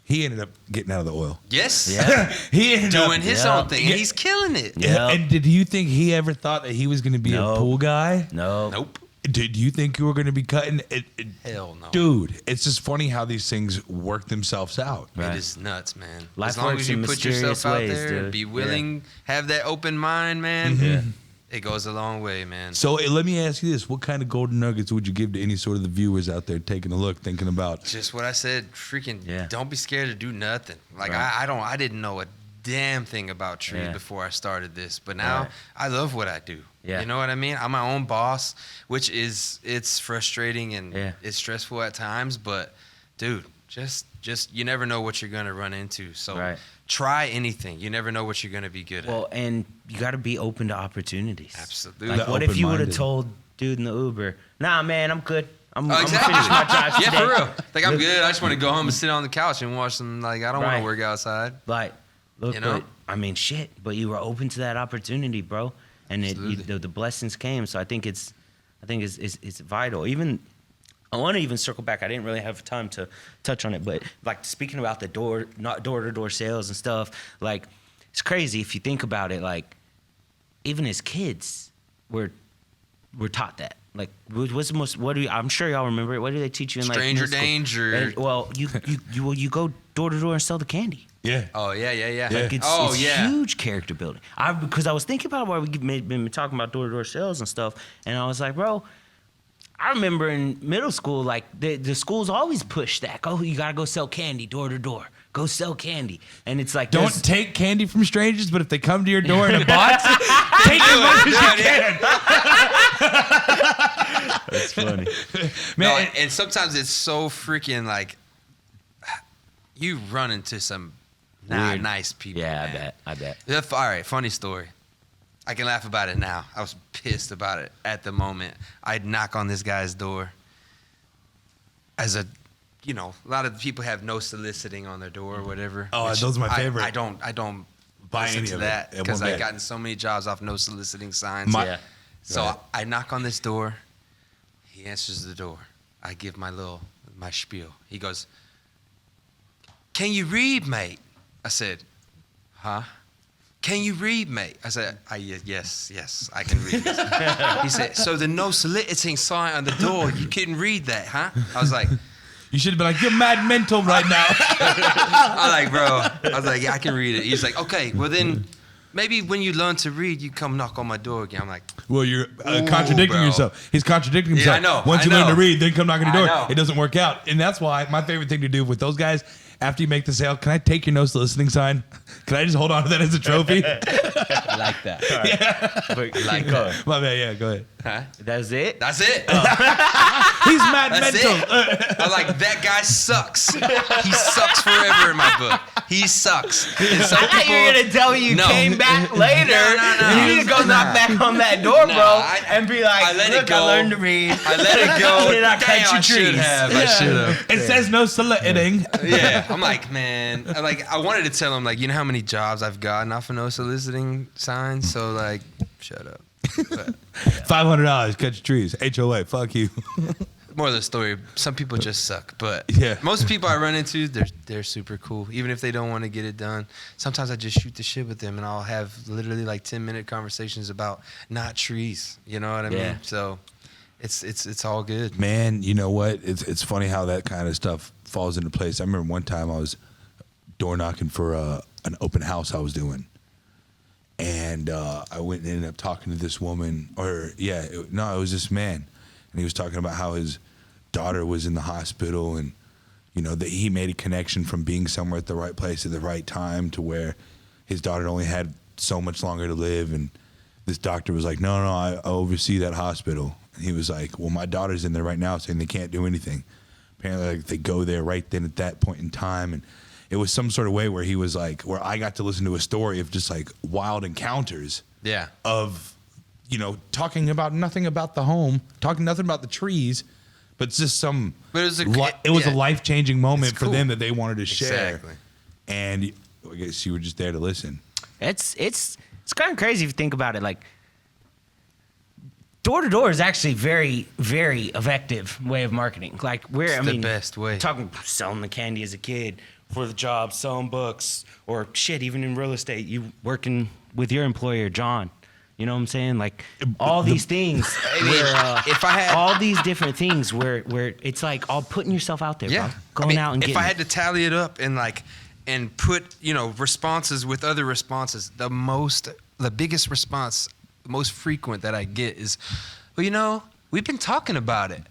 He ended up getting out of the oil. Yes. Yeah. He ended Doing up his Yeah. own thing, and he's killing it. Yeah. And did you think he ever thought that he was going to be No. a pool guy? No. Nope. Did you think you were going to be cutting it? Hell no. Dude, it's just funny how these things work themselves out. Right. It is nuts, man. Life as long works as you in put yourself mysterious out ways, there, dude. be willing, have that open mind, man. Yeah. It goes a long way, man. So let me ask you this: what kind of golden nuggets would you give to any sort of the viewers out there taking a look, thinking about? Just what I said. Freaking, Yeah. don't be scared to do nothing. Like Right. I didn't know a damn thing about trees Yeah. before I started this, but now Right. I love what I do. Yeah. You know what I mean? I'm my own boss, which it's frustrating and Yeah. it's stressful at times, but dude, just you never know what you're gonna run into. So Right. try anything. You never know what you're gonna be good at. Well, and you got to be open to opportunities. Absolutely. Like, The what if you would have open-minded. told dude in the Uber, nah, man, I'm good. I'm Oh, gonna exactly. finish my drive Yeah, today. for real. Like I'm good. I just want to go home and sit on the couch and watch some. Like I don't want Right. to work outside. Like, look, You know? but, I mean, shit. But you were open to that opportunity, bro, and Absolutely. the blessings came. So I think it's vital. Even I want to even circle back. I didn't really have time to touch on it, but like speaking about the not door-to-door sales and stuff, like it's crazy if you think about it. Like even as kids, we're taught that. Like what's the most? I'm sure y'all remember it. What do they teach you in like Stranger middle school? danger. And, well, you go door to door and sell the candy. Yeah. Oh yeah. Like it's huge character building. Because I was thinking about why we've been talking about door-to-door sales and stuff, and I was like, bro, I remember in middle school, like the schools always push that. Oh, you gotta go sell candy door to door. Go sell candy, and it's like Don't take candy from strangers, but if they come to your door in a box, take as much as you can. That's funny. No, Man, and sometimes it's so freaking like you run into some not Weird. nice people. Yeah, man. I bet. All right, funny story. I can laugh about it now. I was pissed about it at the moment. I'd knock on this guy's door. A lot of people have no soliciting on their door or whatever. Oh, which those are my favorite. I don't Buy listen any to of it that at because one I've bit. gotten so many jobs off no soliciting signs. Yeah. So Right. I knock on this door. He answers the door. I give my spiel. He goes, "Can you read, mate?" I said, "Huh?" can you read, mate? I said, yes, I can read. He said, so the no soliciting sign on the door, you couldn't read that, huh? I was like, You should have been like, you're mad mental right now. I was like, bro. I was like, yeah, I can read it. He's like, okay, well then, maybe when you learn to read, you come knock on my door again. I'm like, well, you're contradicting bro. yourself. He's contradicting himself. I know. Once you learn to read, then come knock on the I door. know. It doesn't work out. And that's why my favorite thing to do with those guys, after you make the sale, can I take your no soliciting sign? Can I just hold on to that as a trophy? I like that. Right. like that. My bad, yeah, go ahead. huh? That's it. That's it. He's mad That's mental. it. I'm like, that guy sucks. He sucks forever in my book. He sucks. And some I thought you were gonna tell me you No. came back later. No. You need to go knock back on that door, No, bro, I- and be like, I let it "Look, go. I learned to read. I let it go. Did I Damn, cut your I should trees?" have. I should have. It says no soliciting. Yeah, I'm like, man. I wanted to tell him, like, you know how many jobs I've gotten off of no soliciting signs? So, like, shut up. But $500, cut your trees. HOA, fuck you. more of the story. Some people just suck, but Yeah. most people I run into, they're super cool. Even if they don't want to get it done, sometimes I just shoot the shit with them, and I'll have literally like 10-minute conversations about not trees. You know what I Yeah. mean? So it's all good. Man, you know what? It's funny how that kind of stuff falls into place. I remember one time I was door knocking for an open house I was doing. And I went and ended up talking to this woman, it was this man. And he was talking about how his daughter was in the hospital, and, you know, that he made a connection from being somewhere at the right place at the right time to where his daughter only had so much longer to live. And this doctor was like, no, I oversee that hospital. And he was like, well, my daughter's in there right now saying they can't do anything. Apparently, like, they go there right then at that point in time. And it was some sort of way where he was like, where I got to listen to a story of just like wild encounters Yeah. of, you know, talking about nothing about the home, talking nothing about the trees, but it's just some. But it was a yeah. life-changing moment It's for cool. them that they wanted to share. Exactly. And I guess you were just there to listen. It's kind of crazy if you think about it. Like, door to door is actually very, very effective way of marketing. Like, It's the best way. Talking selling the candy as a kid for the job, selling books, or shit, even in real estate, you working with your employer, John. You know what I'm saying? Like, all these things where if I had all these different things where it's like all putting yourself out there, yeah, bro. Going out and if getting I had to tally it up and put, you know, responses with other responses, the biggest response, the most frequent that I get is, well, you know, we've been talking about it.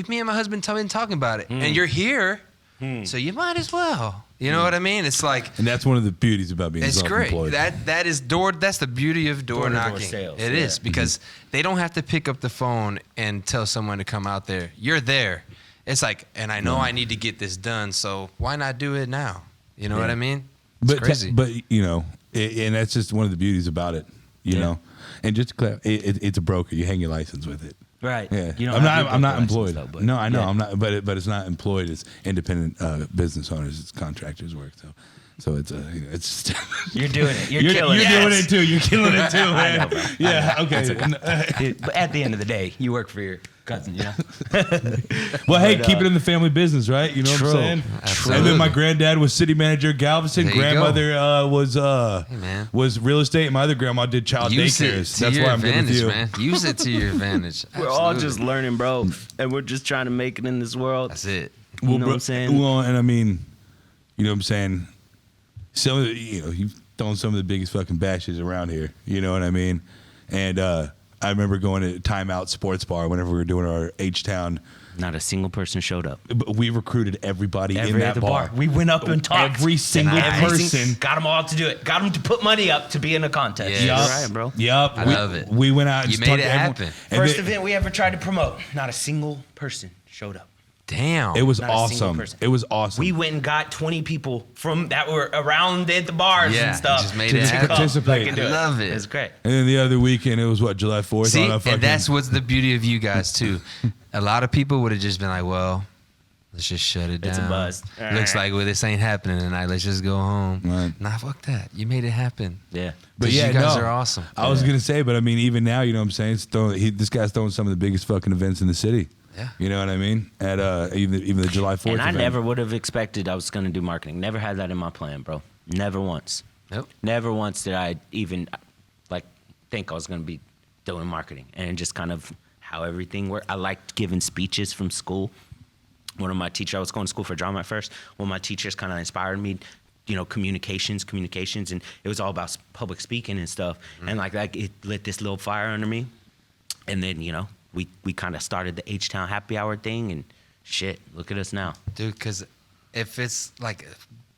Me and my husband have been talking about it, and you're here, so you might as well. You know what I mean? It's like, And that's one of the beauties about being it's great. self-employed. That's the beauty of door Door-to-door knocking. sales, It is because they don't have to pick up the phone and tell someone to come out there. You're there. It's like, and I know I need to get this done, so why not do it now? You know what I mean? It's crazy. But you know, and that's just one of the beauties about it. You know, and just to clarify, it's a broker. You hang your license with it. right. Yeah, You don't have your I'm not broker employed. license, though, but No, I know yeah. I'm not. But it's not employed. It's independent business owners. It's contractors work. So it's it's. You're doing it. You're You're killing it. doing it too. You're killing it too, man. know, bro. Yeah. Okay. Dude, but at the end of the day, you work for your cousin, you know? Well, hey, But, keep it in the family business, right? You know True. what I'm saying? Absolutely. And then my granddad was city manager at Galveston. There you go. Grandmother man. was real estate. My other grandma did child Use it daycares. to That's your why I'm good with advantage, you. man. Use it to your advantage. We're all Absolutely. just learning, bro. And we're just trying to make it in this world. That's it. You know what I'm saying? Well, and I mean, you know what I'm saying? Some of the, you know, you've thrown some of the biggest fucking bashes around here. You know what I mean? And I remember going to Timeout Sports Bar whenever we were doing our H-Town. Not a single person showed up. We recruited everybody in Every that other bar. We went up and talked. Every single person. Got them all to do it. Got them to put money up to be in a contest. Yeah. You're Yup. right, bro. Yup. I love it. We went out and You just made talked it to everyone. happen. And First then- event we ever tried to promote. Not a single person showed up. Damn. It was Not a single awesome. person. It was awesome. We went and got 20 people from that were around at the bars Yeah, and stuff. just made to it happen. come Participate. fucking do I love it. It's great. And then the other weekend, it was what, July 4th? See, on a fucking, and that's what's the beauty of you guys too. A lot of people would have just been like, "Well, let's just shut it down. It's a buzz. Looks like, well, this ain't happening tonight. Let's just go home." Right. Nah, fuck that. You made it happen. Yeah. But 'Cause yeah, you guys no. are awesome. I was gonna say, but I mean, even now, you know what I'm saying? This guy's throwing some of the biggest fucking events in the city. Yeah. You know what I mean? At even the July 4th And I event. never would have expected I was going to do marketing. Never had that in my plan, bro. Never once. Nope. Never once did I even like think I was going to be doing marketing, and just kind of how everything worked. I liked giving speeches from school. One of my teachers, I was going to school for drama at first. One of my teachers kind of inspired me, communications, and it was all about public speaking and stuff. And like that, it lit this little fire under me. And then, we kind of started the H-Town Happy Hour thing, and shit, look at us now. Dude, because if it's like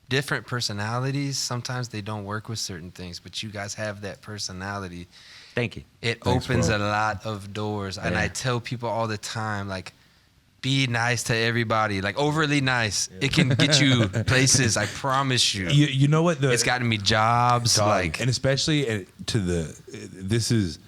different personalities, sometimes they don't work with certain things, but you guys have that personality. Thank you. Thanks, opens a lot of doors. Yeah. And I tell people all the time, like, be nice to everybody, like overly nice. Yeah. It can get you places, I promise you. You know what? It's gotten me jobs. And especially this is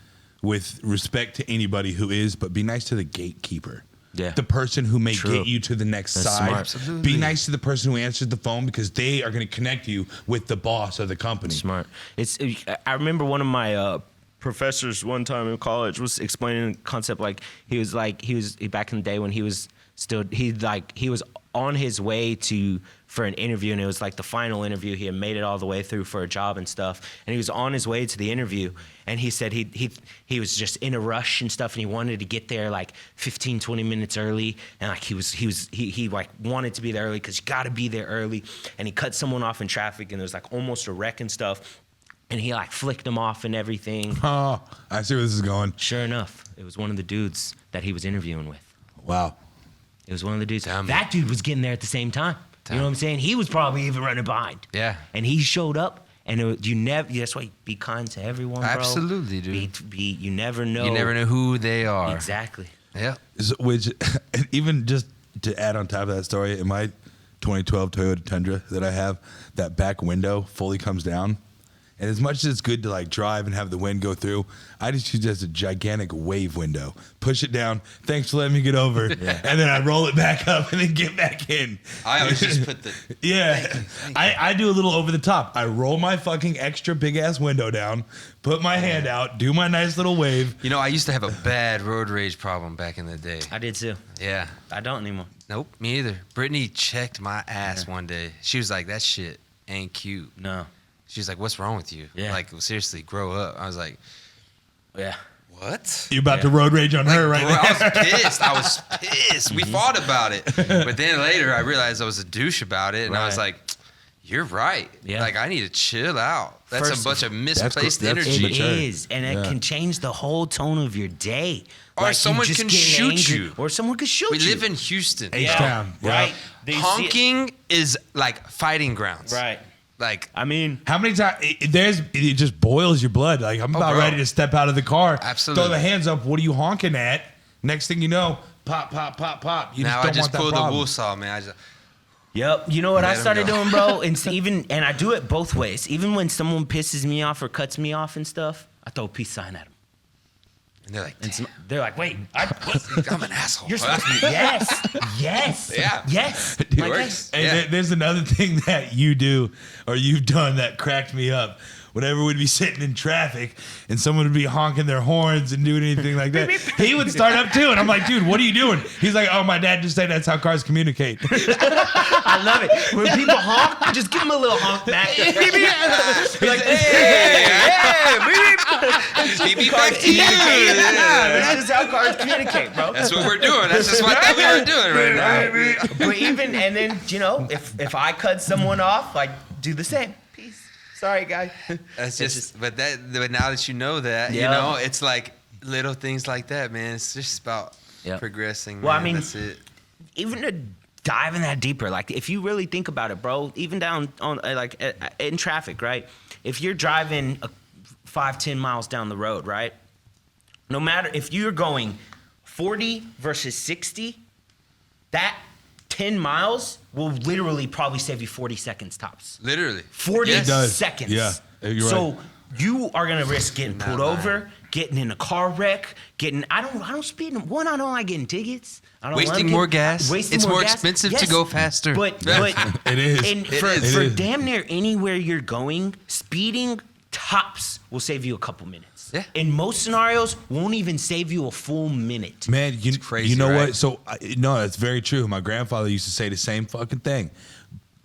with respect to anybody who is, but be nice to the gatekeeper. Yeah. The person who may get you to the next side. Smart. Absolutely. Be nice to the person who answers the phone, because they are going to connect you with the boss of the company. Smart. I remember one of my professors one time in college was explaining the concept, he was back in the day when he was on his way for an interview, and it was like the final interview. He had made it all the way through for a job and stuff, and he was on his way to the interview, and he said he was just in a rush and stuff, and he wanted to get there like 15-20 minutes early, and like he wanted to be there early because you got to be there early, and he cut someone off in traffic, and there was like almost a wreck and stuff. And he like flicked him off and everything. Oh, I see where this is going. Sure enough, it was one of the dudes that he was interviewing with. Wow. It was one of the dudes. That dude was getting there at the same time. You know what I'm saying? He was probably even running behind. Yeah. And he showed up, and that's why be kind to everyone, bro. Absolutely, dude. You never know. You never know who they are. Exactly. Yeah. Which, even just to add on top of that story, in my 2012 Toyota Tundra that I have, that back window fully comes down. And as much as it's good to like drive and have the wind go through, I just use it as a gigantic wave window. Push it down. Thanks for letting me get over. Yeah. And then I roll it back up and then get back in. I always just put the... Yeah. Thank you. I do a little over the top. I roll my fucking extra big ass window down, put my hand out, do my nice little wave. I used to have a bad road rage problem back in the day. I did too. Yeah. I don't anymore. Nope, me either. Brittany checked my ass one day. She was like, that shit ain't cute. No. She's like, what's wrong with you? Yeah. Like, seriously, grow up. I was like, yeah. What? You about to road rage on her right now? I was pissed. We fought about it. But then later I realized I was a douche about it. And I was like, you're right. Yeah. Like, I need to chill out. That's a bunch of misplaced that's energy. It is. And it can change the whole tone of your day. Or someone can shoot you. Or someone could shoot you. We live in Houston. H-Town. Yeah. Right. Honking is like fighting grounds. Right. Like, I mean, how many times it just boils your blood? Like, I'm about ready to step out of the car. Absolutely. Throw the hands up. What are you honking at? Next thing you know, pop, pop, pop, pop. You now just don't I just want that pull the problem. wool saw, man. Yep. You know what I started doing, bro? And I do it both ways. Even when someone pisses me off or cuts me off and stuff, I throw a peace sign at them. And they're like, they're like, wait, I'm an asshole. You're supposed to be, yes. Yeah. Yes. It works. And there's another thing that you do or you've done that cracked me up. Whenever we'd be sitting in traffic and someone would be honking their horns and doing anything like that, he would start up too. And I'm like, dude, what are you doing? He's like, oh, my dad just said that's how cars communicate. I love it. When people honk, just give them a little honk back. Like, beep back to you. That's just how cars communicate, bro. That's what we're doing. That's just what we are doing right now. But and then, if I cut someone off, like, do the same. Peace. Sorry, guy. But now that you know that, it's like little things like that, man. It's just about progressing. Well, man. I mean, that's it. Even to dive in that deeper, like if you really think about it, bro, even down on in traffic, right? If you're driving 5-10 miles down the road, right? No matter if you're going 40 versus 60, that 10 miles will literally probably save you 40 seconds tops. Literally. 40 seconds. Yeah, you're so right. you are gonna risk getting pulled over, getting in a car wreck, I don't speed. I don't like getting tickets. I don't wasting more gas. It's more expensive to go faster. But it is. And for damn near anywhere you're going, speeding tops will save you a couple minutes. Yeah. In most scenarios, won't even save you a full minute. Man, crazy, you know right? what? So, no, that's very true. My grandfather used to say the same fucking thing.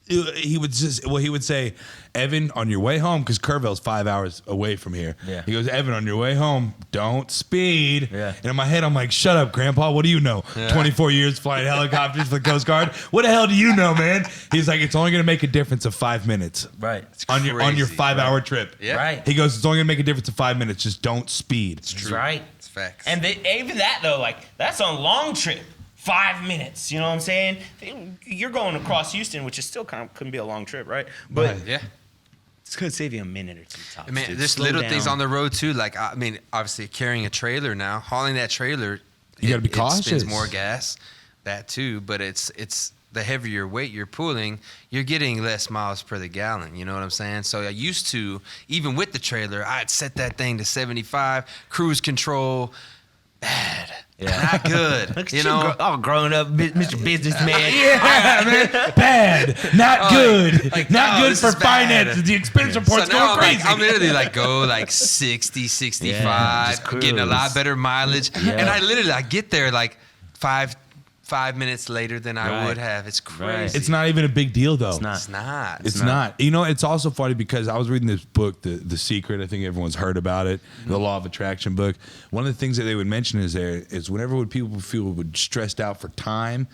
he would say, Evan, on your way home, because Kerrville's 5 hours away from here. Yeah. He goes, Evan, on your way home, don't speed. Yeah. And in my head, I'm like, shut up, Grandpa. What do you know? 24 years flying helicopters for the Coast Guard. What the hell do you know, man? He's like, it's only going to make a difference of 5 minutes. Right. On your crazy. 5-hour trip. Yeah. Right. He goes, it's only going to make a difference of 5 minutes. Just don't speed. That's right. It's facts. And even that though, like that's on a long trip. 5 minutes, you know what I'm saying? You're going across Houston, which is still kind of couldn't be a long trip, right? But yeah. it's gonna save you a minute or two tops. I mean, dude. there's Slow little down. things on the road too. Like, I mean, obviously carrying a trailer now, hauling that trailer, You gotta be It spends cautious. more gas, that too. But it's the heavier weight you're pulling, you're getting less miles per the gallon. You know what I'm saying? So I used to, even with the trailer, I'd set that thing to 75, cruise control. Bad. Yeah. Not good. Look at you know? all grown up, Mr. Businessman. Yeah, man. Bad. Not good. like, Not no, good this for is bad. finance. The expense report's So now going crazy. I'm literally like go like 60, 65, Yeah, just getting a lot cruise. better mileage. Yeah. And I get there like five minutes later than I Right. would have. It's crazy. Right. It's not even a big deal, though. It's not. It's not. It's not. You know, it's also funny because I was reading this book, The Secret. I think everyone's heard about it. The Law of Attraction book. One of the things that they would mention is whenever would people feel stressed out for time,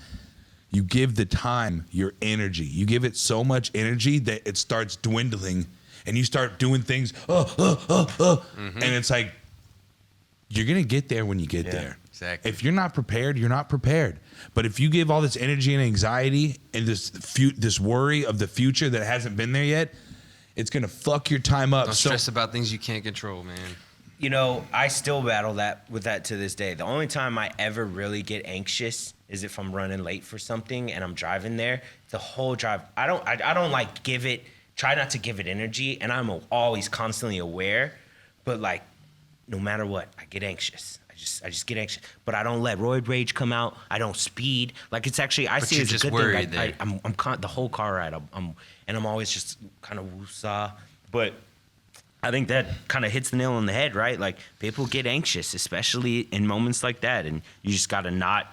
you give the time your energy. You give it so much energy that it starts dwindling, and you start doing things. And it's like you're gonna get there when you get there. Exactly. If you're not prepared, you're not prepared. But if you give all this energy and anxiety and this worry of the future that hasn't been there yet, it's gonna fuck your time up. Don't stress about things you can't control, man. You know, I still battle with that to this day. The only time I ever really get anxious is if I'm running late for something and I'm driving there. The whole drive, I don't like try not to give it energy, and I'm always constantly aware. But like, no matter what, I get anxious. I just get anxious, but I don't let roid rage come out. I don't speed. Like it's actually I But see it you're as a just good worried thing. there. I'm the whole car ride. I'm always just kind of woosah. But I think that kind of hits the nail on the head, right? Like people get anxious, especially in moments like that, and you just gotta not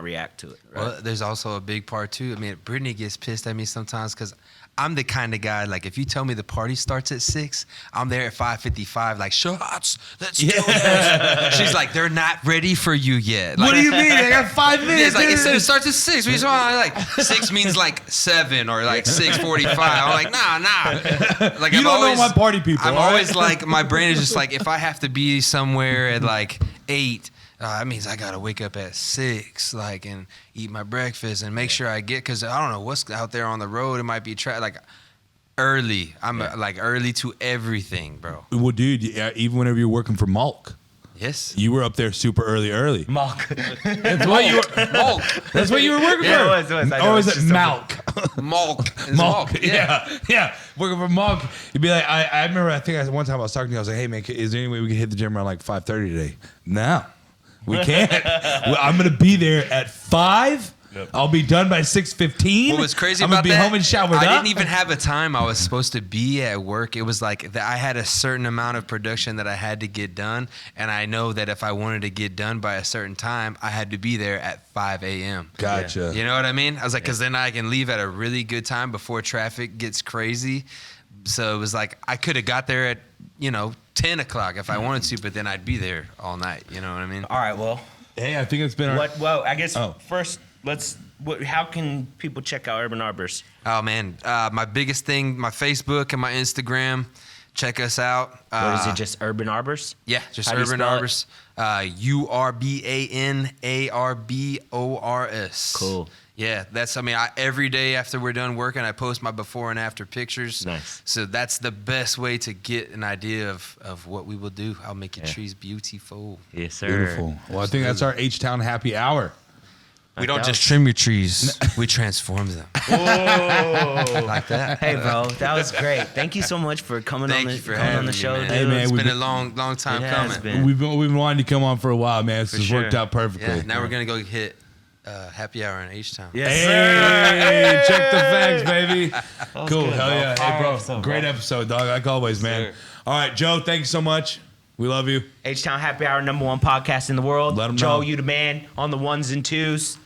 react to it. Right? Well, there's also a big part too. I mean, Brittany gets pissed at me sometimes because I'm the kind of guy, like, if you tell me the party starts at 6, I'm there at 5:55, like, shots, let's do this. She's like, they're not ready for you yet. Like, what do you mean? I got 5 minutes. it's like, it starts at 6. We just want like 6 means like 7 or like 6:45. I'm like, nah. Like, You don't know my party people, I'm all right? always like, my brain is just like, if I have to be somewhere at like 8, that means I gotta wake up at 6, like, and eat my breakfast and make sure I get, because I don't know what's out there on the road. It might be like early. I'm like early to everything, bro. Well, dude, yeah, even whenever you're working for Malk, Yes. you were up there super early. Mock. That's what you were. Malk. That's what you were working Yeah, for. it was. I know, Or it's was it just Malk? Malk. It's Malk. Yeah. Yeah. Working for Malk. You'd be like, I remember. I think one time I was talking to you. I was like, hey man, is there any way we can hit the gym around like 5:30 today? No, we can't. Well, I'm gonna be there at 5. Yep. I'll be done by 6:15. What was crazy I'm about gonna be that? home and showered I up. didn't even have a time I was supposed to be at work. It was like that I had a certain amount of production that I had to get done, and I know that if I wanted to get done by a certain time, I had to be there at 5 a.m. Gotcha. You know what I mean? I was like, because then I can leave at a really good time before traffic gets crazy. So it was like I could have got there at 10 o'clock if I wanted to, but then I'd be there all night. You know what I mean? All right. Well, Hey, I think it's been. well, I guess Oh. first how can people check out Urban Arbors? Oh man, my biggest thing, my Facebook and my Instagram. Check us out. Or is it just Urban Arbors? Yeah, just How do you Urban spell it? Arbors. URBANARBORS. Cool. Yeah, every day after we're done working, I post my before and after pictures. Nice. So that's the best way to get an idea of what we will do. I'll make your trees beautiful. Yes, sir. Beautiful. Well, I think that's our H-Town happy hour. We don't just trim your trees, we transform them. Whoa. Like that. Hey, bro, that was great. Thank you so much for coming Thank on you the, for coming having on the me, show. man. Dude. Hey, man, It's we've been a been- long time It has coming. been. We've been wanting to come on for a while, man. So it's sure. worked out perfectly. Yeah, now we're going to go hit happy hour in H-Town. Yes, Hey, check the facts, baby. Cool. good, Hell bro. yeah. Hey, Fire bro. episode, Great bro. episode, dog. Like always, man. Sir. All right, Joe, thank you so much. We love you. H-Town Happy Hour, #1 podcast in the world. Let 'em Joe, know. you the man on the ones and twos.